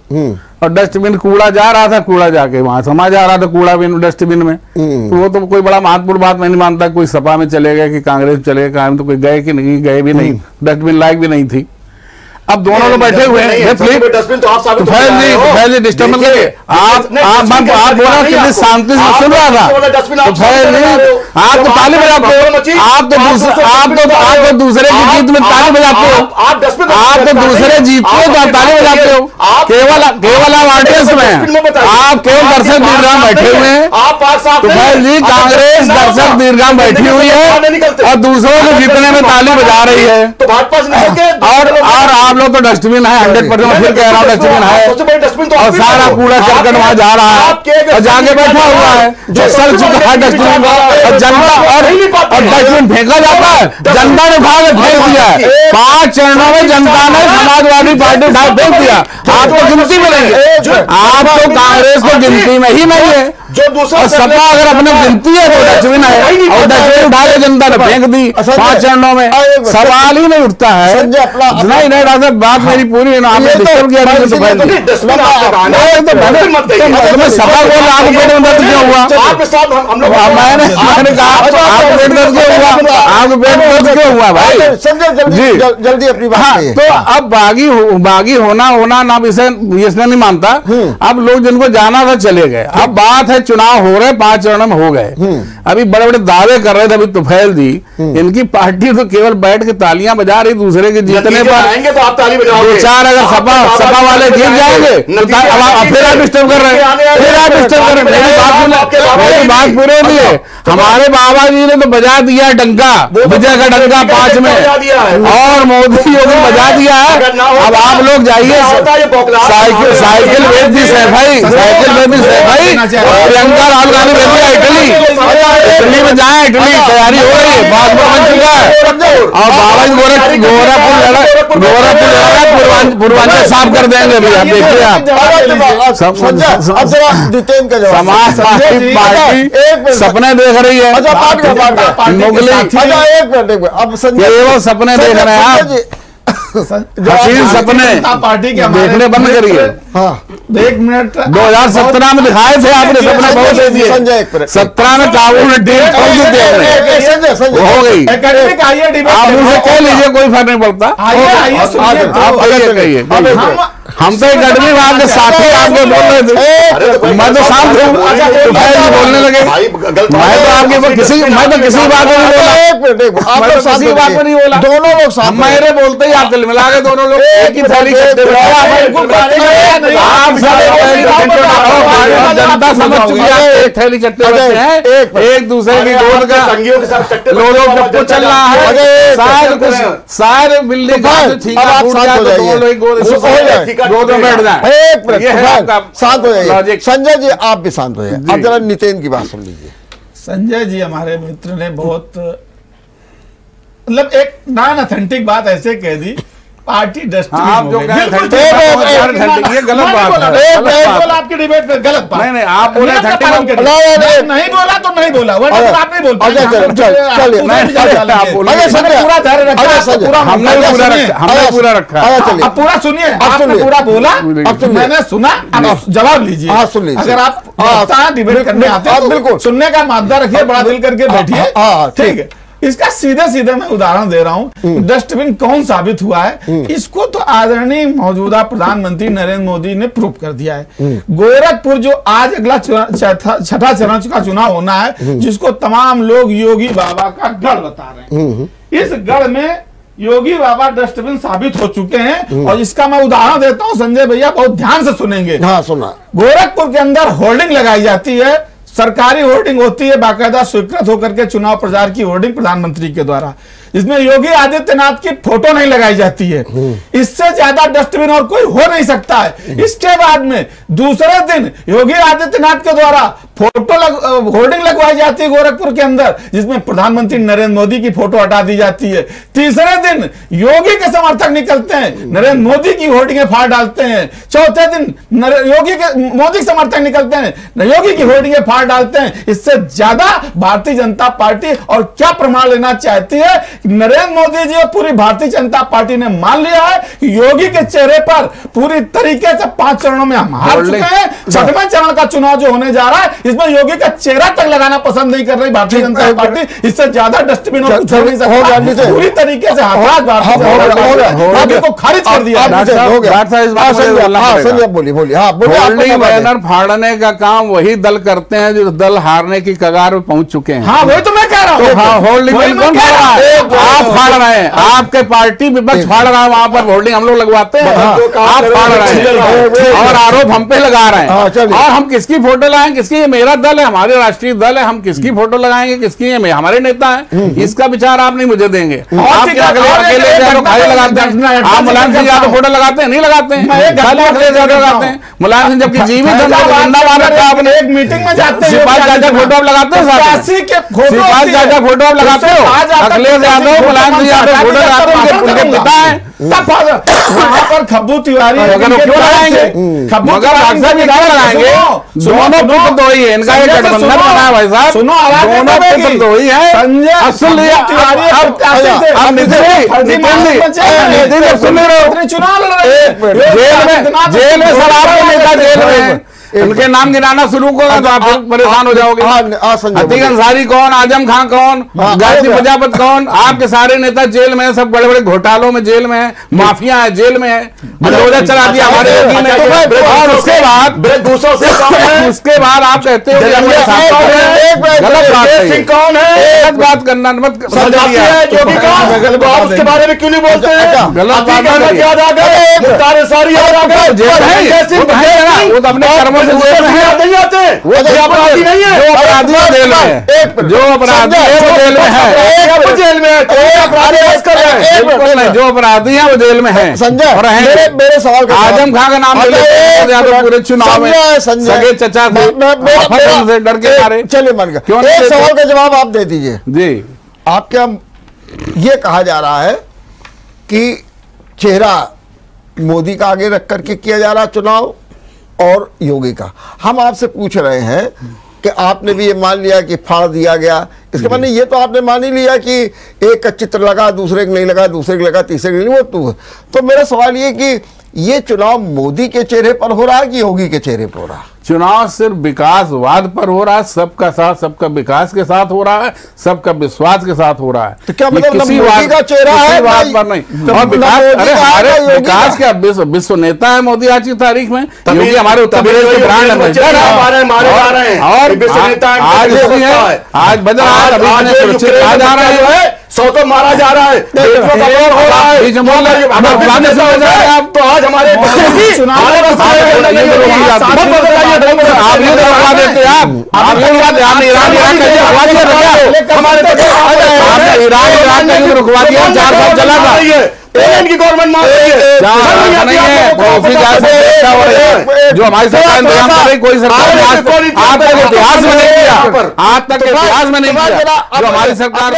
और डस्टबिन कूड़ा जा रहा था, कूड़ा जाके वहां समा जा रहा था, कूड़ा बिन डस्टबिन में। तो वो तो कोई बड़ा महत्वपूर्ण बात मैं नहीं मानता। कोई सपा में चले गए कि कांग्रेस में चले गए, तो कोई गए कि नहीं गए भी नहीं, डस्टबिन लायक भी नहीं थी। अब दोनों लोग बैठे हुए हैं, डस्टबिन तो आप डिस्टर्ब करिए। आप बोला कितनी शांति से सुन रहा था, आप तो ताली बजाते हो, आप तो दूसरे की जीत में ताली बजाते हो, आप तो दूसरे जीतते हो तो आप ताली बजाते हो। केवल आप ऑडियंस में, आप केवल दर्शक दीर्घाम बैठे हुए हैं। तो जी कांग्रेस दर्शक दीर्घाम बैठी हुई है और दूसरों को जीतने में ताली बजा रही है। तो भाजपा और आप लोग तो डस्टबिन है 100%, फिर कह रहा हूँ डस्टबिन है, और सारा कूड़ा करकट वहां जा रहा है और जाके बैठा हुआ है, जो सड़ चुका है डस्टबिन का, और जनता और डस्टबिन फेंका जाता है, जनता ने उठा के फेंक दिया है। 5 चरणों में जनता ने समाजवादी पार्टी उठा फेंक दिया। आपको गिनती में नहीं है, आप तो कांग्रेस को गिनती में ही नहीं है। जो दूसरा सपा अगर अपने गिनती है तो डस्टबिन है, और डस्टबिन उठा के जनता ने फेंक दी 5 चरणों में। सवाल ही नहीं उठता है। नहीं अगर बात मेरी पूरी है ना, आपने डिस्टर्ब किया तो डस्टबिन आपका गाना है, तो डस्टबिन मत कहिए। मैं सफा बोल रहा हूँ, पेट में दर्द क्यों हुआ? आपके साथ हम लोग मैंने कहा आपको पेट दर्द क्यों हुआ? आपको पेट दर्द क्यों हुआ भाई? संजय जल्दी अपनी बात कहिए। तो अब बागी होना ना इसने नहीं मानता। अब लोग जिनको जाना था चले गए। अब बात है चुनाव हो रहे, 5 चरण में हो गए, अभी बड़े बड़े दावे कर रहे थे। अभी तुफैल जी इनकी पार्टी तो केवल बैठ के तालियां बजा रही दूसरे के जीतने पर। आएंगे तो आप ताली बजाओगे। 2-4 अगर सपा वाले जीत जाएंगे तो फिर आप डिस्टर्ब कर रहे हैं, मेरी बात पूरी होती है। हमारे बाबा जी ने तो बजा दिया डंका, विजय का डंका 5 में, और मोदी योगी बजा दिया है। अब आप लोग जाइए, साइकिल भेज दी सैफाई, प्रियंका राहुल गांधी भेज दिया इटली में जाए, इटली तैयारी हो रही है, पासपोर्ट बन चुका है। और बाबा जी गोरखपुर पूर्वांचल साफ कर देंगे। अभी आप देखिए, आप समाजवादी पार्टी सपने देख रही है, मुगली अब संजय केवल सपने देख रहे हैं आप, हसीन सपने पार्टी के देखने बंद करिए। हाँ 1 मिनट 2017 में दिखाए थे आपने सपने, बहुत दे दिए। 17 में काबुल ने डील खोल दी थी, हो गई। एकेडमिक आइए डिबेट, आप मुझे कह लीजिए, कोई फर्क नहीं पड़ता। कहिए हम तो एकेडमी के साथी आपके बोल रहे थे, मैं तो शांत हूँ, बोलने लगे। मैं तो किसी बात में नहीं बोला, दोनों लोग मेरे बोलते ही आप मिला के दोनों लोग एक ही थाली जनता समझ चुकी है, एक थैली चट्टे हैं, एक दूसरे की गोद का संगियों के साथ चट्टे चल रहा है। शायद बिल्डिंग गोद में बैठ जाए। शांत हो जाइए संजय जी, आप भी शांत हो जाइए। अब जरा नितिन की बात सुन लीजिए। संजय जी हमारे मित्र ने बहुत मतलब एक नॉन ऑथेंटिक बात ऐसे कह दी, पार्टी डस्टबिन आप जो ये गलत बात है। आपकी डिबेट में गलत बात नहीं, आप बोले नहीं बोला तो नहीं बोला, आप नहीं बोल पाए। हमने पूरा रखा। अब पूरा सुनिए, आपने पूरा बोला, मैंने सुना, अब जवाब लीजिए। अगर आप डिबेट करने आते हैं बिल्कुल सुनने का मादा रखिए, बड़ा दिल करके बैठिए, ठीक है। इसका सीधे मैं उदाहरण दे रहा हूं, डस्टबिन कौन साबित हुआ है, इसको तो आदरणीय मौजूदा प्रधानमंत्री नरेंद्र मोदी ने प्रूव कर दिया है। गोरखपुर जो आज अगला छठा चरण का चुनाव होना है, जिसको तमाम लोग योगी बाबा का गढ़ बता रहे हैं, इस गढ़ में योगी बाबा डस्टबिन साबित हो चुके हैं। और इसका मैं उदाहरण देता हूं, संजय भैया बहुत ध्यान से सुनेंगे। हाँ सुना। गोरखपुर के अंदर होर्डिंग लगाई जाती है, सरकारी होर्डिंग होती है, बाकायदा स्वीकृत होकर के चुनाव प्रचार की होर्डिंग प्रधानमंत्री के द्वारा, इसमें योगी आदित्यनाथ की फोटो नहीं लगाई जाती है। इससे ज्यादा डस्टबिन और कोई हो नहीं सकता है। इसके बाद में दूसरे दिन योगी आदित्यनाथ के द्वारा होर्डिंग लगवाई जाती है गोरखपुर के अंदर, जिसमें प्रधानमंत्री नरेंद्र मोदी की फोटो हटा दी जाती है। तीसरे दिन योगी के समर्थक निकलते हैं, नरेंद्र मोदी की होर्डिंग फाड़ डालते हैं। चौथे दिन मोदी के समर्थक निकलते हैं, योगी की होर्डिंग फाड़ डालते हैं। इससे ज्यादा भारतीय जनता पार्टी और क्या प्रमाण लेना चाहती है? नरेंद्र मोदी जी और पूरी भारतीय जनता पार्टी ने मान लिया है कि योगी के चेहरे पर पूरी तरीके से 5 चरणों में हम हार चुके हैं। 6वें चरण का चुनाव जो होने जा रहा है, इसमें योगी का चेहरा तक लगाना पसंद नहीं कर रही भारतीय जनता पार्टी। इससे ज्यादा डस्टबिन और कुछ नहीं सकता। पूरी तरीके से भारतीय को खारिज कर दिया। बैनर फाड़ने का काम वही दल करते हैं जो दल हारने की कगार में पहुंच चुके हैं। हाँ वही तो मैं कह रहा हूँ। होल्डिंग कौन फाड़ रहा है? आप फाड़ रहे हैं, आपके पार्टी विपक्ष फाड़ रहा है, वहां पर होल्डिंग हम लोग लगवाते हैं, आप फाड़ रहे हैं और आरोप हम पे लगा रहे हैं। और हम किसकी फोटो लगाएंगे? किसकी? मेरा दल है, हमारे राष्ट्रीय दल है, हम किसकी फोटो लगाएंगे? किसकी? हमारे नेता है, इसका विचार आप नहीं मुझे देंगे। आप अकेले लगाते हैं, आप मुलायम सिंह यादव फोटो लगाते हैं? नहीं लगाते हैं, लगाते हैं मुलायम सिंह, जबकि जीवित आपने एक मीटिंग में जाते हैं, फोटो आप लगाते हैं, फोटो आप लगाते हो, अखिलेश यादव, मुलायम सिंह यादव वोटर आते हैं, उनके पिता है। वहाँ पर खब्बू तिवारी क्यों लगाएंगे? मगर अक्सर भी क्यों लगाएंगे? दोनों पुत्र दो ही है, इनका एक गठबंधन बना है भाई साहब, दोनों पुत्र दो ही है। सुन लिया, अब नीतीश सुन ले रहे हो, जेल में सब आपके नेता जेल में, उनके नाम गिनाना शुरू करो तो आप परेशान हो जाओगे। अतीक अंसारी कौन, आजम खान कौन, गायत्री प्रजापति कौन, आपके सारे नेता जेल में, सब बड़े बड़े घोटालों में जेल में है, माफिया है जेल में है, बुलडोजर चला दिया हमारे योगी ने। और उसके बाद आप कहते हो गलत बात करना मत, उसके बारे में क्यों नहीं बोलते हैं? गलत बात याद आ गए, सारी याद आ गए, वो तो अपने कर्मों से जेल में है, नहीं आते, वो अपराधी नहीं है, जो अपराधी है जेल में है, जो अपराधी है वो जेल में है, वो जेल में है, जो अपराधी है वो जेल में है। संजय, मेरे सवाल का आजम खान का नाम ले लेते हैं पूरे चुनाव में, सगे चचा से डर के मारे। चलिए मान गया, क्यों एक सवाल का जवाब आप दे दीजिए जी। आप क्या ये कहा जा रहा है कि चेहरा मोदी का आगे रख करके किया जा रहा चुनाव और योगी का? हम आपसे पूछ रहे हैं कि आपने भी ये मान लिया कि फाड़ दिया गया, इसके माने ये तो आपने मान ही लिया कि एक का चित्र लगा, दूसरे को नहीं लगा, दूसरे को लगा, तीसरे को नहीं, वो तो मेरा सवाल ये कि ये चुनाव मोदी के चेहरे पर हो रहा है कि योगी के चेहरे पर हो रहा है? चुनाव सिर्फ विकासवाद पर हो रहा है, सबका साथ, सबका विकास के साथ हो रहा है, सबका विश्वास के साथ हो रहा है। तो क्या मतलब किसी मोदी का चेहरा है बात पर नहीं। और विकास, अरे हमारे विकास क्या विश्व नेता है मोदी आज की तारीख में, योगी हमारे उत्तर प्रदेश के ब्रांड एम्बेसडर है। और आज बदल आज आ रहे हैं, सौ तो मारा जा रहा है, हो रहा है, तो आज हमारे रुकवा दिया, 4 साल चला था, इनकी गवर्नमेंट मान रही है, जो हमारी सरकार इंतजाम कर रही, कोई सरकार आज तक इतिहास में नहीं किया, आज तक इतिहास में नहीं किया जो हमारी सरकार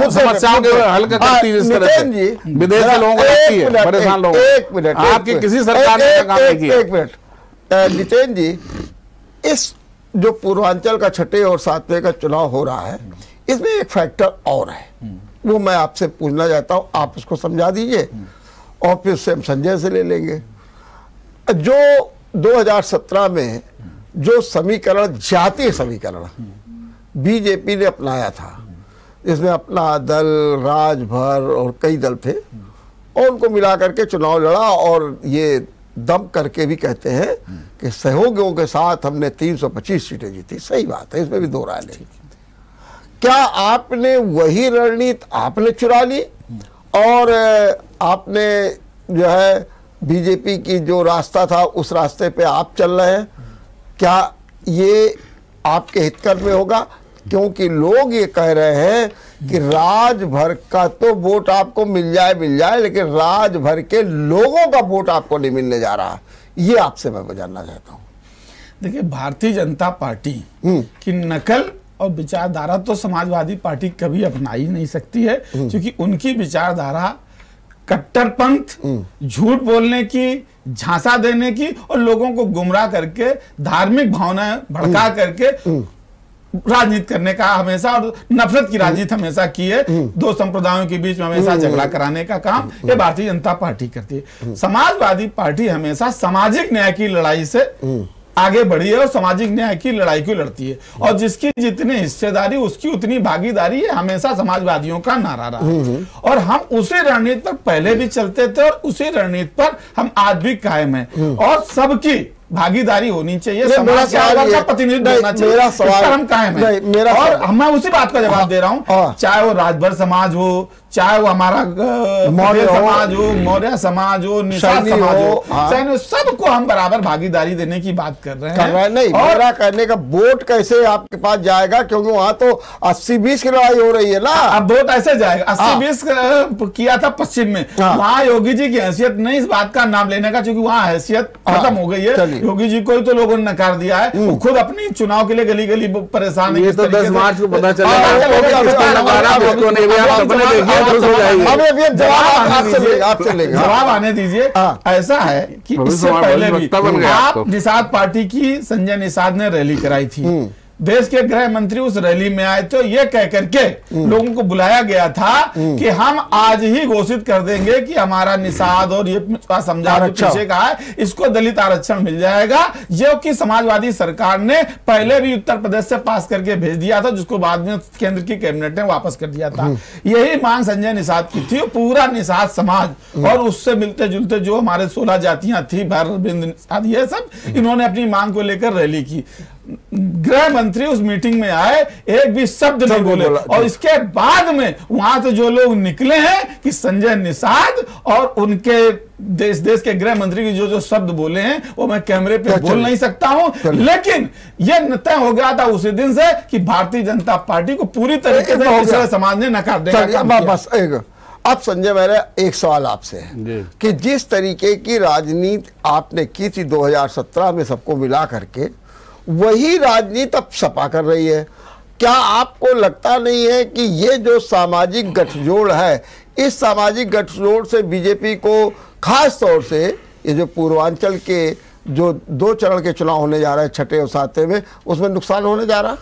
समस्याओं के हल करती है। इस तरह से विदेश के लोगों को लगती है, परेशान लोग, आपकी किसी सरकार ने काम नहीं किया। एक मिनट नितिन जी, इस जो पूर्वांचल का 6ठे और 7वें का चुनाव हो रहा है, इसमें एक फैक्टर और है, वो मैं आपसे पूछना चाहता हूं, आप उसको समझा दीजिए और फिर उससे हम संजय से ले लेंगे। जो 2017 में जो समीकरण, जातीय समीकरण बीजेपी ने अपनाया था, इसमें अपना दल, राजभर और कई दल थे, और उनको मिला करके चुनाव लड़ा, और ये दम करके भी कहते हैं कि सहयोगियों के साथ हमने 325 सीटें जीती। सही बात है, इसमें भी दो राय नहीं। क्या आपने वही रणनीति आपने चुरा ली और आपने जो है बीजेपी की जो रास्ता था उस रास्ते पे आप चल रहे हैं? क्या ये आपके हितकर में होगा? क्योंकि लोग ये कह रहे हैं कि राज भर का तो वोट आपको मिल जाए, लेकिन राज भर के लोगों का वोट आपको नहीं मिलने जा रहा। ये आपसे मैं जानना चाहता हूँ। देखिए, भारतीय जनता पार्टी की नकल और विचारधारा तो समाजवादी पार्टी कभी अपना ही नहीं सकती है, क्योंकि उनकी विचारधारा कट्टरपंथ, झूठ बोलने की, झांसा देने की और लोगों को गुमराह करके धार्मिक भावनाएं भड़का करके राजनीति करने का हमेशा, और नफरत की राजनीति हमेशा की है। दो संप्रदायों के बीच में हमेशा झगड़ा कराने का काम ये भारतीय जनता पार्टी करती है। समाजवादी पार्टी हमेशा सामाजिक न्याय की लड़ाई से आगे बढ़ी है और सामाजिक न्याय की लड़ाई को लड़ती है, और जिसकी जितनी हिस्सेदारी उसकी उतनी भागीदारी है, हमेशा समाजवादियों का नारा रहा है। और हम उसी रणनीति पर पहले भी चलते थे और उसी रणनीति पर हम आज भी कायम हैं, और सबकी भागीदारी होनी चाहिए, समाज का प्रतिनिधित्व होना चाहिए, मेरा सवाल हम कायम है। और मैं उसी बात का जवाब दे रहा हूं, चाहे वो राजभर समाज हो, चाहे वो हमारा मौर्य समाज हो, मौर्य समाज हो, निषाद समाज हो, सबको हम बराबर भागीदारी देने की बात कर रहे हैं। नहीं, मेरा कहने का वोट कैसे आपके पास जाएगा, क्योंकि वहां तो 80-20 की लड़ाई हो रही है ना। अब वोट ऐसे जाएगा, 80-20 किया था पश्चिम में, वहां योगी जी की हैसियत नहीं इस बात का नाम लेने का, क्योंकि वहां हैसियत खत्म हो गई है। योगी जी को ही तो लोगों ने नकार दिया है, वो खुद अपनी चुनाव के लिए गली गली परेशान है। ये तो 10 मार्च को पता चला। जवाब आने दीजिए। ऐसा है कि इससे पहले भी आप निषाद पार्टी की संजय निषाद ने रैली कराई थी, देश के गृह मंत्री उस रैली में आए तो ये कह करके लोगों को बुलाया गया था कि हम आज ही घोषित कर देंगे कि हमारा निषाद और ये समझा पीछे का है, इसको दलित आरक्षण मिल जाएगा, जो कि समाजवादी सरकार ने पहले भी उत्तर प्रदेश से पास करके भेज दिया था, जिसको बाद में केंद्र की कैबिनेट ने वापस कर दिया था। यही मांग संजय निषाद की थी। पूरा निषाद समाज और उससे मिलते जुलते जो हमारे 16 जातियां थी, भारत निषाद, ये सब इन्होंने अपनी मांग को लेकर रैली की। गृह मंत्री उस मीटिंग में आए, एक भी शब्द नहीं बोले, और इसके बाद में वहां से जो लोग निकले हैं कि संजय निषाद और उनके देश के गृह मंत्री की जो शब्द बोले हैं वो मैं कैमरे पे बोल नहीं सकता हूं, लेकिन ये तय हो गया था उसी दिन से कि भारतीय जनता पार्टी को पूरी तरीके से पिछड़े समाज ने नकार देगा। बस अब संजय, मेरा एक सवाल आपसे है कि जिस तरीके की राजनीति आपने की थी 2017 में सबको मिला करके, वही राजनीति अब सपा कर रही है। क्या आपको लगता नहीं है कि ये जो सामाजिक गठजोड़ है, इस सामाजिक गठजोड़ से बीजेपी को, खास तौर से ये जो पूर्वांचल के जो 2 चरण के चुनाव होने जा रहे हैं, 6ठे और 7वें में, उसमें नुकसान होने जा रहा?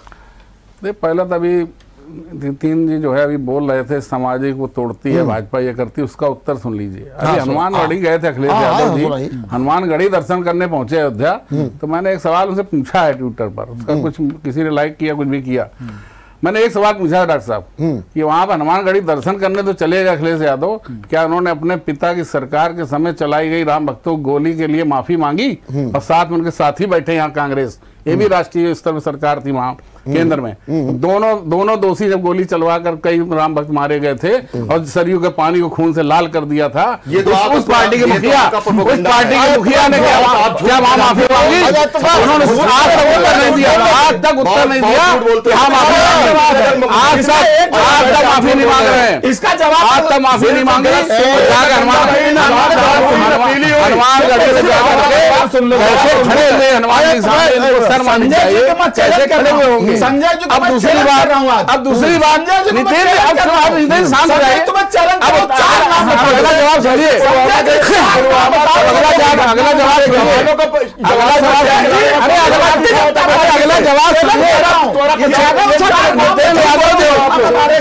पहला तो अभी नितिन जी जो है अभी बोल रहे थे सामाजिक वो तोड़ती है भाजपा, ये करती है, उसका उत्तर सुन लीजिए। अभी हनुमानगढ़ी गए थे अखिलेश यादव जी, हनुमानगढ़ी दर्शन करने पहुंचे अयोध्या, तो मैंने एक सवाल उनसे पूछा है ट्विटर पर, उसका कुछ किसी ने लाइक किया, कुछ भी किया। मैंने एक सवाल पूछा है डॉक्टर साहब कि वहां पर हनुमानगढ़ी दर्शन करने तो चले गए अखिलेश यादव, क्या उन्होंने अपने पिता की सरकार के समय चलाई गई राम भक्तों गोली के लिए माफी मांगी? और साथ में उनके साथी बैठे यहाँ कांग्रेस, ये भी राष्ट्रीय स्तर में सरकार थी वहां केंद्र में, दोनों दोषी जब गोली चलवा कर कई राम भक्त मारे गए थे और सरयू के पानी को खून से लाल कर दिया था, ये तो उस पार्टी के मुखिया ने क्या वहां माफी मांगी? उन्होंने आज तक उत्तर नहीं दिया, आज तक उत्तर नहीं दिया, आज तक माफी नहीं मांग रहे हैं, इसका जवाब आज तक माफी नहीं मांगे। कैसे खड़े हुए होंगे संजय जी? अब दूसरी बात नितिन, अब शांत हो जाइए, अब अगला जवाब सुनिए, अगला जवाब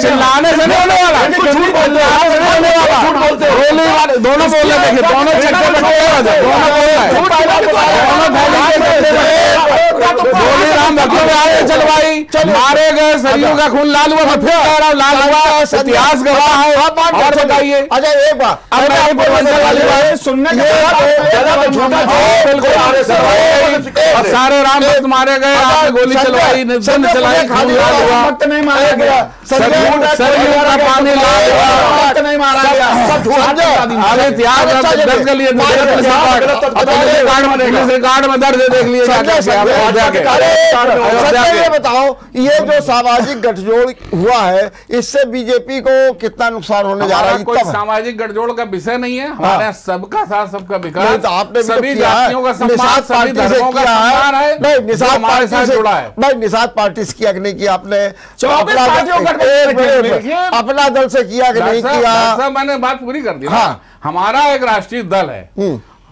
चिल्लाने से नहीं होने वाला, दोनों बोल रहे थे, दोनों चक्कर गोली राम भक्तों में आए चलवाई, मारे गए, सरयू का खून लाल हुआ, फिर कह रहा हूं लाल हुआ, इतिहास गवाह है। और बताइए, अच्छा एक बात सुनने सारे राम भक्त मारे गए, आपने गोली चलवाई, चलाई, खून लाल हुआ, वक्त नहीं मारा गया, सरयू का पानी लाल हुआ, नहीं मारा गया, अरे इतिहास दर्ज कर लिए, रिकॉर्ड में दर्ज देख लिए। ये बताओ, ये जो सामाजिक गठजोड़ हुआ है, इससे बीजेपी को कितना नुकसान होने जा रहा है? कोई सामाजिक गठजोड़ का विषय नहीं है, हमारे सबका साथ सबका विकास, तो आपने सभी जातियों का सम्मान, सभी धर्मों का सम्मान है, निषाद हमारे साथ जुड़ा है। भाई निषाद पार्टी से किया कि नहीं किया आपने? अपना दल से किया कि नहीं किया? मैंने बात पूरी कर दी। हमारा एक राष्ट्रीय दल है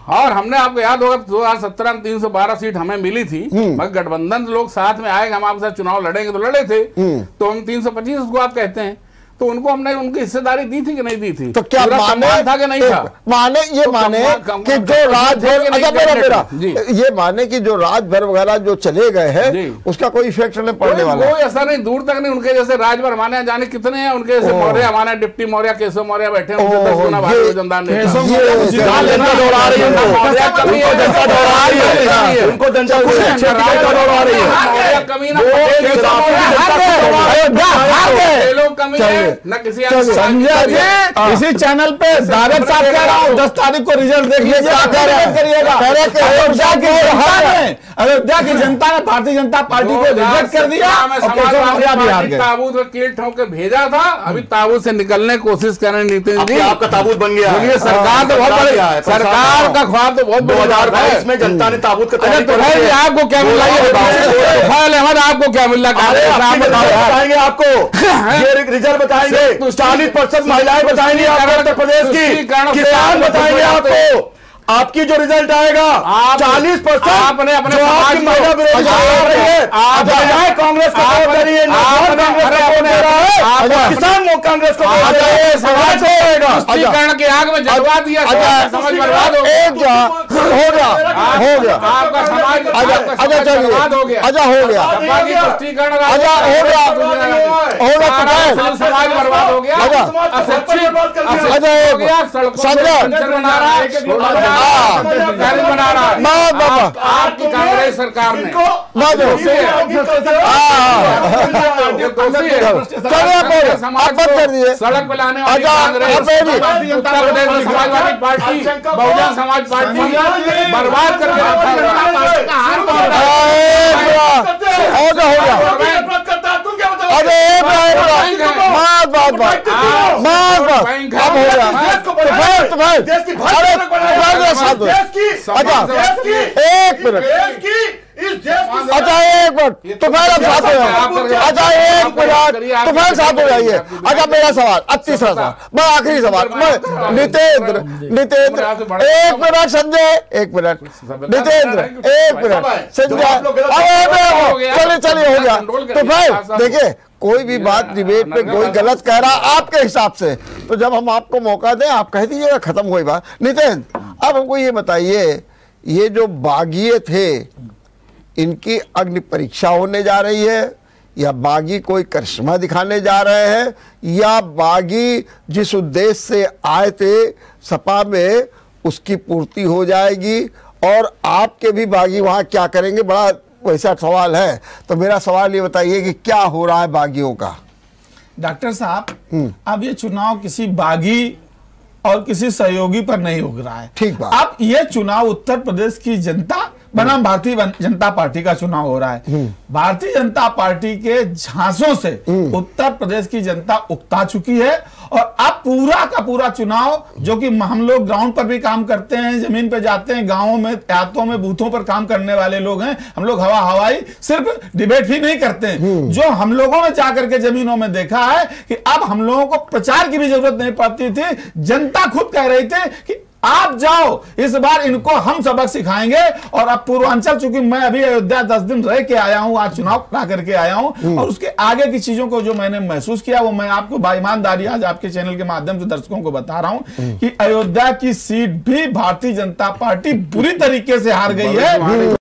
और हमने, आपको याद होगा 2017 में 312 सीट हमें मिली थी, मगर गठबंधन लोग साथ में आए, हम आपके साथ चुनाव लड़ेंगे तो लड़े थे, तो हम 325 उसको आप कहते हैं, तो उनको हमने उनकी हिस्सेदारी दी थी कि नहीं दी थी? तो क्या माने था कि नहीं था? माने ये माने कि जो राजभर, ये माने कि जो राजभर वगैरह जो चले गए हैं उसका कोई इफेक्ट नहीं पड़ने वाला? कोई ऐसा नहीं, दूर तक नहीं। उनके जैसे राजभर माने जाने कितने हैं, उनके जैसे मौर्य, हमारे डिप्टी मौर्य केशव मौर्य बैठे हैं, उनसे 10 गुना भारतीय जनता ने न किसी संजय जी इसी चैनल पे डायरेक्ट साहब कह रहा हूँ 10 तारीख को रिजल्ट देख लीजिए, करिएगा। अयोध्या की जनता ने भारतीय जनता पार्टी को रिजेक्ट कर दिया और ताबूत में कील ठोक के भेजा था, अभी ताबूत से निकलने की कोशिश कर रहे हैं नीतीश जी। आपका ताबूत बन गया है। सरकार तो बहुत बड़ी, सरकार का ख्वाब तो बहुत बड़ा है। इसमें जनता ने ताबूत का आपको क्या मिल रहा है, आपको क्या मिल रहा है, बताएंगे आपको, ये रिजल्ट बताएंगे, 40% महिलाएं बताएंगी आपको उत्तर प्रदेश की, किसान बताएंगे आपको, आपकी जो रिजल्ट आएगा 40% आपने अपने समाज की महिला बेरोजगार रही है, कांग्रेस को वोट दे रही है, किसान लोग कांग्रेस को वोट दे रहे हैं, समाज तुष्टीकरण की आग में जलवा दिया, समाज बर्बाद हो गया, हो गया आपका समाज बर्बाद हो गया, हो गया, तुष्टीकरण हो गया, समाज बर्बाद हो गया, बना रहा है आपकी कांग्रेस सरकार ने। सड़क पे लाने वाली कांग्रेस, उत्तर प्रदेश में समाजवादी पार्टी, बहुजन समाज पार्टी बर्बाद करके एक मिनट, अच्छा एक मिनट, तो फिर अब साथ हो जाइए, अच्छा एक मिनट, तो फिर साथ हो जाइए। अच्छा मेरा सवाल, अब तीसरा सवाल, मैं आखिरी सवाल, नितेंद्र एक मिनट, संजय एक मिनट, नितेंद्र एक मिनट, संजय चलिए हो गया। तो फिर देखिए, कोई भी बात डिबेट में कोई गलत कह रहा आपके हिसाब से, तो जब हम आपको मौका दें आप कह दीजिएगा, खत्म हुई बात। नितेंद्र अब हमको ये बताइए, ये जो बागी थे इनकी अग्नि परीक्षा होने जा रही है, या बागी कोई करिश्मा दिखाने जा रहे हैं, या बागी जिस उद्देश्य से आए थे सपा में उसकी पूर्ति हो जाएगी, और आपके भी बागी वहाँ क्या करेंगे, बड़ा वैसा सवाल है। तो मेरा सवाल ये बताइए कि क्या हो रहा है बागियों का। डॉक्टर साहब अब ये चुनाव किसी बागी और किसी सहयोगी पर नहीं हो रहा है, ठीक बात। अब ये चुनाव उत्तर प्रदेश की जनता बनाम भारतीय जनता पार्टी का चुनाव हो रहा है। भारतीय जनता पार्टी के झांसों से उत्तर प्रदेश की जनता उकता चुकी है, और अब पूरा का पूरा चुनाव, जो कि हम लोग ग्राउंड पर भी काम करते हैं, जमीन पे जाते हैं, गांवों में, देहातों में, बूथों पर काम करने वाले लोग हैं, हम लोग हवाई सिर्फ डिबेट ही नहीं करते हैं, जो हम लोगों ने जाकर के जमीनों में देखा है कि अब हम लोगों को प्रचार की भी जरूरत नहीं पड़ती थी, जनता खुद कह रही थी कि आप जाओ, इस बार इनको हम सबक सिखाएंगे। और अब पूर्वांचल, चूंकि मैं अभी अयोध्या 10 दिन रह के आया हूं, आज चुनाव करा करके आया हूं, और उसके आगे की चीजों को जो मैंने महसूस किया वो मैं आपको बाईमानदारी आज आपके चैनल के माध्यम से दर्शकों को बता रहा हूं कि अयोध्या की सीट भी भारतीय जनता पार्टी बुरी तरीके से हार गई है,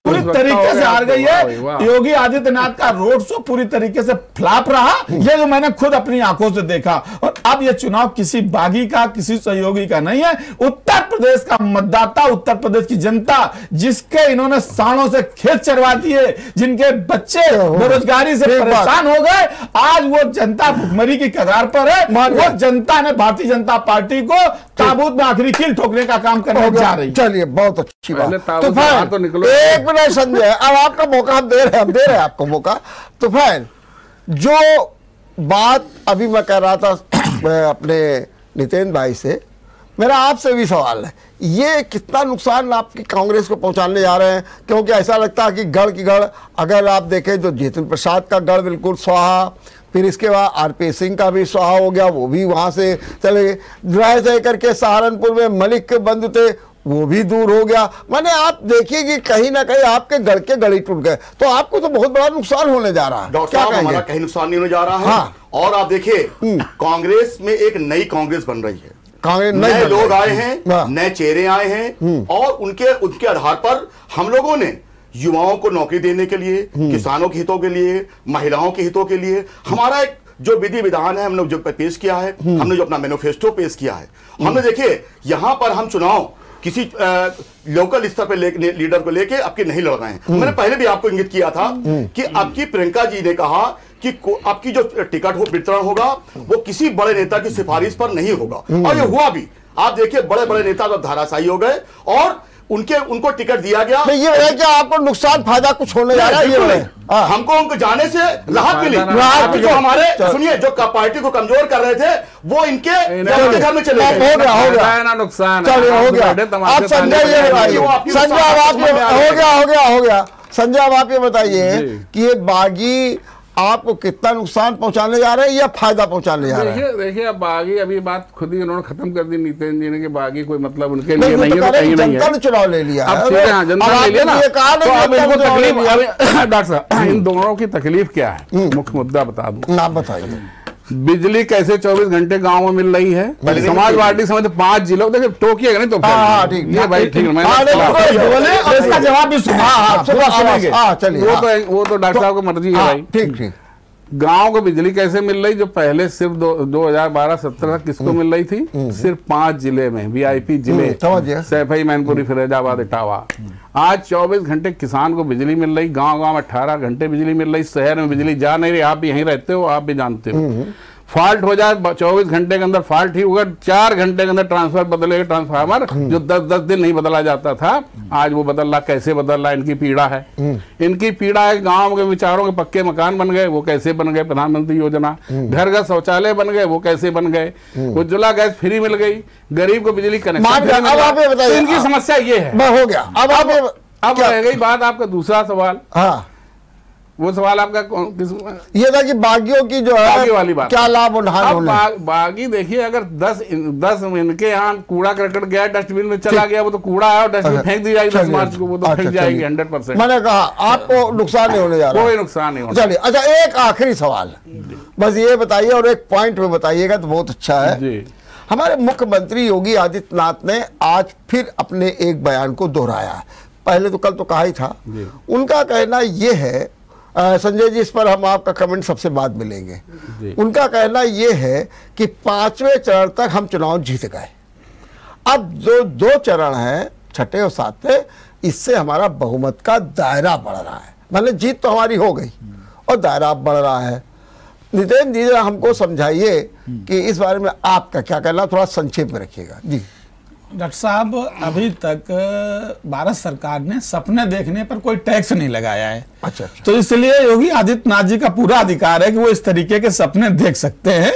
पूरी तरीके से हार गई है। योगी आदित्यनाथ का रोड शो पूरी तरीके से फ्लॉप रहा, ये जो मैंने खुद अपनी आंखों से देखा। और अब ये चुनाव किसी बागी का, किसी सहयोगी का नहीं है, उत्तर प्रदेश का मतदाता, उत्तर प्रदेश की जनता, जिसके इन्होंने सालों से खेत चरवा दिए, जिनके बच्चे बेरोजगारी से परेशान हो गए, आज वो जनता भुखमरी की कगार पर है। वो जनता ने भारतीय जनता पार्टी को ताबूत में आखिरी कील ठोकने का काम करने जा रही है। चलिए बहुत अच्छी बात। तो फिर एक मिनट संजय, अब आपका मौका हम दे रहे हैं आपको मौका। तो फिर जो बात अभी मैं कह रहा था अपने नितेंद्र भाई से, मेरा आपसे भी सवाल है, ये कितना नुकसान आपकी कांग्रेस को पहुंचाने जा रहे हैं? क्योंकि ऐसा लगता है कि गढ़ की गढ़, अगर आप देखें तो जितिन प्रसाद का गढ़ बिल्कुल स्वाहा, फिर इसके बाद आरपी सिंह का भी स्वाहा हो गया, वो भी वहां से चले गए, रह करके सहारनपुर में मलिक के बंधु थे वो भी दूर हो गया। माने आप देखिए कि कहीं ना कहीं आपके गढ़ के गढ़ ही टूट गए, तो आपको तो बहुत बड़ा नुकसान होने जा रहा है। डॉक्टर साहब हमारा कहीं नुकसान नहीं होने जा रहा है। हाँ। और आप देखिए कांग्रेस में एक नई कांग्रेस बन रही है, नए लोग आए हैं, नए चेहरे आए हैं, और उनके आधार पर हम लोगों ने युवाओं को नौकरी देने के लिए, किसानों के हितों के लिए, महिलाओं के हितों के लिए हमारा एक जो विधि विधान है हमने जो पेश किया है, हमने जो अपना मैनिफेस्टो पेश किया है, हमने देखिए यहां पर हम चुनाव किसी लोकल स्तर पर लीडर को लेके आपके नहीं लड़ रहे हैं। मैंने पहले भी आपको इंगित किया था कि आपकी प्रियंका जी ने कहा कि आपकी जो टिकट हो वितरण होगा वो किसी बड़े नेता की सिफारिश पर नहीं होगा, और ये हुआ भी। आप देखिए बड़े बड़े नेता जब धाराशायी हो गए और उनको टिकट दिया गया। ये है क्या आपको नुकसान फायदा कुछ होने जा रहा है? ये हमको उनको जाने से राहत मिली। जो हमारे सुनिए जो पार्टी को कमजोर कर रहे थे वो इनके घर में चले गए। हो गया ना नुकसान, चलिए हो गया। अब संजय ये बताइए, संजय अब आप हो गया संजय अब आप ये बताइए कि ये बागी आपको कितना नुकसान पहुंचाने जा रहे हैं या फायदा पहुंचाने जा रहे हैं? देखिए अब बागी, अभी बात खुद ही उन्होंने खत्म कर दी नितिन जी ने कि बागी कोई मतलब उनके लिए नहीं है, तो कहीं नहीं है। जनता ने चुनाव ले लिया, अब जनता ले लिया ना, तो अब इनको तकलीफ, डॉक्टर साहब इन दोनों की तकलीफ क्या है? मुख्य मुद्दा बता दूं, नाम बताइए। बिजली कैसे 24 घंटे गांव में मिल रही है? समाजवादी समझ 5 जिलों, देखिए टोकिएगा नहीं तो ये भाई ठीक है, इसका जवाब भी चलिए वो तो डॉक्टर साहब की मर्जी है भाई। ठीक। गांव को बिजली कैसे मिल रही? जो पहले सिर्फ 2012-17 किसको मिल रही थी? सिर्फ 5 जिले में, वीआईपी जिले, सैफई, मैनपुरी, फिरोजाबाद, इटावा। आज 24 घंटे किसान को बिजली मिल रही, गांव-गांव 18 घंटे बिजली मिल रही, शहर में बिजली जा नहीं रही। आप भी यहीं रहते हो, आप भी जानते हो। फॉल्ट हो जाए 24 घंटे के अंदर फॉल्ट ही होगा, 4 घंटे के अंदर ट्रांसफर बदलेगा। ट्रांसफार्मर जो 10-10 दिन नहीं बदला जाता था, आज वो बदल रहा। कैसे बदल रहा? इनकी पीड़ा है, इनकी पीड़ा है। गांव के विचारों के पक्के मकान बन गए, वो कैसे बन गए? प्रधानमंत्री योजना। घर घर शौचालय बन गए, वो कैसे बन गए? उज्ज्वला गैस फ्री मिल गई, गरीब को बिजली कनेक्शन। इनकी समस्या ये है। हो गया। अब रह गई बात आपका दूसरा सवाल। हाँ, वो सवाल आपका ये था कि बागियों की जो है वाली बात, क्या लाभ उठाने? बागी देखिए, अगर 10 इनके यहाँ कूड़ा करकट गया, डस्टबिन में चला गया, वो तो कूड़ा है और डस्टबिन फेंक दी जाएगी 10 मार्च को, वो तो फेंक जाएगी 100%। मैंने कहा आपको नुकसान नहीं होने जा रहा, कोई नुकसान नहीं होगा। चलिए अच्छा, एक आखिरी सवाल बस ये बताइए और एक पॉइंट में बताइएगा तो बहुत अच्छा है जी। हमारे मुख्यमंत्री योगी आदित्यनाथ ने आज फिर अपने एक बयान को दोहराया। पहले तो कल तो कहा ही था। उनका कहना यह है, संजय जी इस पर हम आपका कमेंट सबसे बाद मिलेंगे। उनका कहना यह है कि 5वें चरण तक हम चुनाव जीत गए, अब जो 2 चरण हैं, 6ठे और 7वें, इससे हमारा बहुमत का दायरा बढ़ रहा है। मतलब जीत तो हमारी हो गई और दायरा बढ़ रहा है। नितिन जी हमको समझाइए कि इस बारे में आपका क्या कहना, थोड़ा संक्षेप में रखिएगा जी। डॉक्टर साहब, अभी तक भारत सरकार ने सपने देखने पर कोई टैक्स नहीं लगाया है। अच्छा। तो इसलिए योगी आदित्यनाथ जी का पूरा अधिकार है कि वो इस तरीके के सपने देख सकते हैं।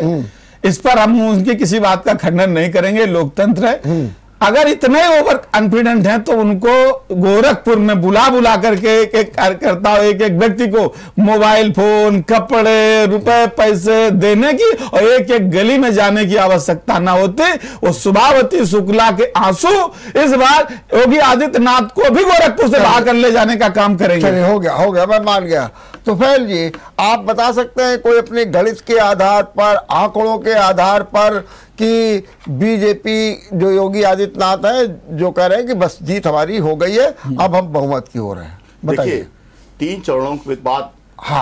इस पर हम उनकी किसी बात का खंडन नहीं करेंगे, लोकतंत्र है। अगर इतने ओवर कॉन्फिडेंट हैं तो उनको गोरखपुर में बुला करके एक कार्यकर्ता, एक व्यक्ति को मोबाइल फोन, कपड़े, रुपए, पैसे देने की और एक गली में जाने की आवश्यकता ना होती। वो शुभावती शुक्ला के आंसू इस बार योगी आदित्यनाथ को भी गोरखपुर से बाहर कर ले जाने का काम करेंगे। चलिए हो गया, मैं मान गया। तो फैल जी आप बता सकते हैं कोई अपने गणित के आधार पर, आंकड़ों के आधार पर, कि बीजेपी जो योगी आदित्यनाथ है जो कह रहे हैं कि बस जीत हमारी हो गई है, अब हम बहुमत की हो रहे हैं? देखिए 3 चरणों के बाद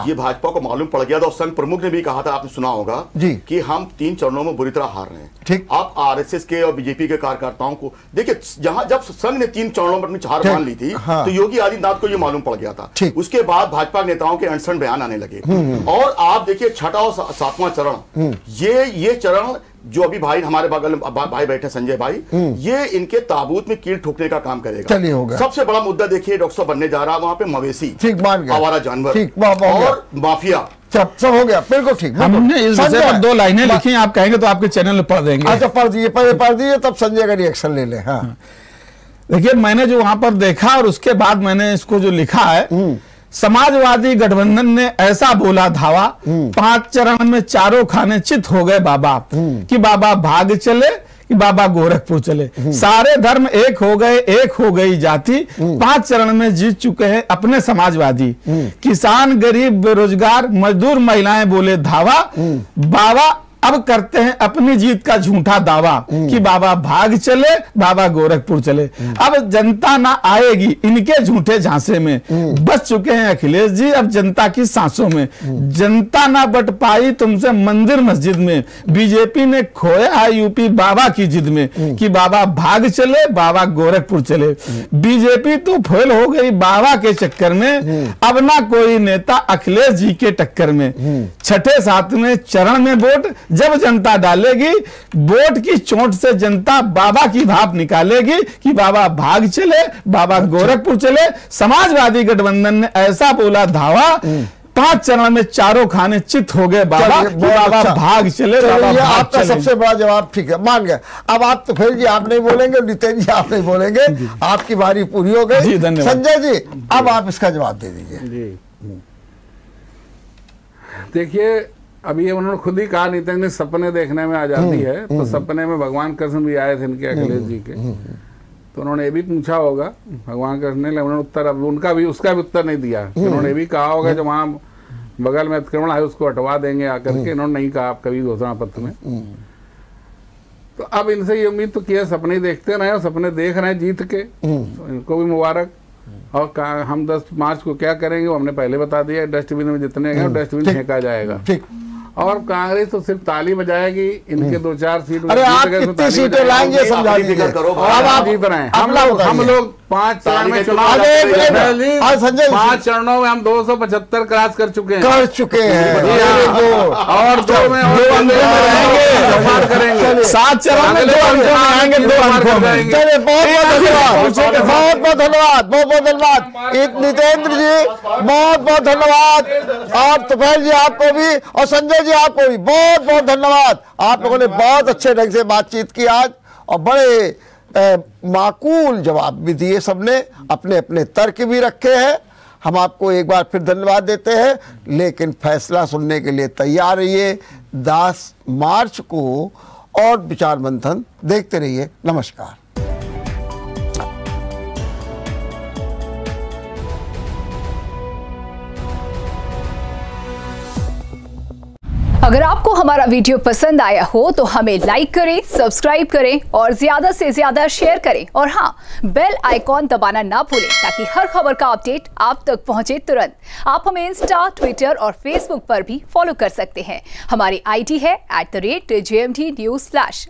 ये भाजपा को मालूम पड़ गया था और संघ प्रमुख ने भी कहा था, आपने सुना होगा कि हम 3 चरणों में बुरी तरह हार रहे हैं। ठीक। आप आरएसएस के और बीजेपी के कार्यकर्ताओं को देखिए, जब संघ ने 3 चरणों में अपनी हार मान ली थी तो योगी आदित्यनाथ को ये मालूम पड़ गया था। उसके बाद भाजपा के नेताओं के अनशन बयान आने लगे और आप देखिए 6ठा और 7वां चरण, ये चरण जो अभी भाई हमारे बगल भाई बैठे संजय भाई, ये इनके ताबूत में कील ठोकने का काम करेगा। चलिए हो गया। सबसे बड़ा मुद्दा देखिए डॉक्टर साहब बनने जा रहा है वहां पे मवेशी, ठीक मान गया, आवारा जानवर, ठीक, और माफिया, सब हो गया, बिल्कुल ठीक। हमने इस विषय पर 2 लाइनें लिखी, आप कहेंगे तो आपके चैनल में पढ़ देंगे। अच्छा पढ़ दीजिए तब संजय का रिएक्शन ले ले। हाँ देखिए, मैंने जो वहां पर देखा और उसके बाद मैंने इसको जो लिखा है, समाजवादी गठबंधन ने ऐसा बोला धावा, 5 चरण में चारों खाने चित हो गए बाबा, कि बाबा भाग चले कि बाबा गोरखपुर चले, सारे धर्म एक हो गए, एक हो गई जाति, 5 चरण में जीत चुके हैं अपने समाजवादी, किसान, गरीब, बेरोजगार, मजदूर, महिलाएं बोले धावा, बाबा अब करते हैं अपनी जीत का झूठा दावा कि बाबा भाग चले, बाबा गोरखपुर चले। अब जनता ना आएगी इनके झूठे झांसे में, बच चुके हैं अखिलेश जी अब जनता की सांसों में। जनता ना बट पाई तुमसे मंदिर मस्जिद में, बीजेपी ने खोया है यूपी बाबा की जिद में कि बाबा भाग चले, बाबा गोरखपुर चले। बीजेपी तो फेल हो गई बाबा के चक्कर में, अब ना कोई नेता अखिलेश जी के टक्कर में। छठे सातवें चरण में वोट जब जनता डालेगी, वोट की चोट से जनता बाबा की भाप निकालेगी कि बाबा भाग चले, बाबा गोरखपुर चले। समाजवादी गठबंधन ने ऐसा बोला धावा, 5 चरण में चारों खाने चित हो गए बाबा कि बाबा अच्छा। भाग चले, चलिए, बाबा ये भाग आपका चले। सबसे बड़ा जवाब ठीक है, मान गए। अब आप तो फिर जी आप नहीं बोलेंगे, नितिन जी आप नहीं बोलेंगे, आपकी बारी पूरी हो जी, गई। धन्यवाद। संजय जी अब आप इसका जवाब दे दीजिए। जी देखिए, अभी उन्होंने खुद ही कहा नितिन ने सपने देखने में आजादी है, तो सपने में भगवान कृष्ण भी आए थे इनके अखिलेश जी के, तो उन्होंने ये भी पूछा होगा भगवान कृष्ण ने, उन्होंने उत्तर अब उनका भी उसका भी उत्तर नहीं दिया। उन्होंने ये भी कहा होगा जो वहाँ बगल में अतिक्रमण है उसको हटवा देंगे आकर के, इन्होंने नहीं कहा कभी घोषणा पत्र में। तो अब इनसे ये उम्मीद तो किया सपने देखते रहे, सपने देख रहे हैं जीत के, तो इनको भी मुबारक। और हम 10 मार्च को क्या करेंगे वो हमने पहले बता दिया, डस्टबिन में जितने गए डस्टबिन फेंका जाएगा। ठीक। और कांग्रेस तो सिर्फ ताली बजाएगी, इनके 2-4 सीट। अरे आप कितनी सीटें लाएंगे समझा दीजिए। अब आप जीत रहे हैं, हम लोग 5 चरण में चुनाव, संजय 5 चरणों में हम 275 क्रॉस कर चुके हैं। और 2 में करेंगे, 7 चरण में 2 अंकों में आएंगे, 2 अंकों में। चलिए बहुत बहुत धन्यवाद, बहुत बहुत धन्यवाद नितेंद्र जी, बहुत बहुत धन्यवाद। और तुफैल जी आपको भी और संजय जी आपको भी बहुत बहुत धन्यवाद। आप लोगों ने बहुत अच्छे ढंग से बातचीत की आज और बड़े माकूल जवाब भी दिए, सबने अपने अपने तर्क भी रखे हैं। हम आपको एक बार फिर धन्यवाद देते हैं, लेकिन फैसला सुनने के लिए तैयार रहिए 10 मार्च को और विचार मंथन देखते रहिए। नमस्कार। अगर आपको हमारा वीडियो पसंद आया हो तो हमें लाइक करें, सब्सक्राइब करें और ज्यादा से ज्यादा शेयर करें। और हाँ, बेल आइकॉन दबाना ना भूलें ताकि हर खबर का अपडेट आप तक पहुंचे तुरंत। आप हमें इंस्टा, ट्विटर और फेसबुक पर भी फॉलो कर सकते हैं। हमारी आईडी है @JMT News Flash।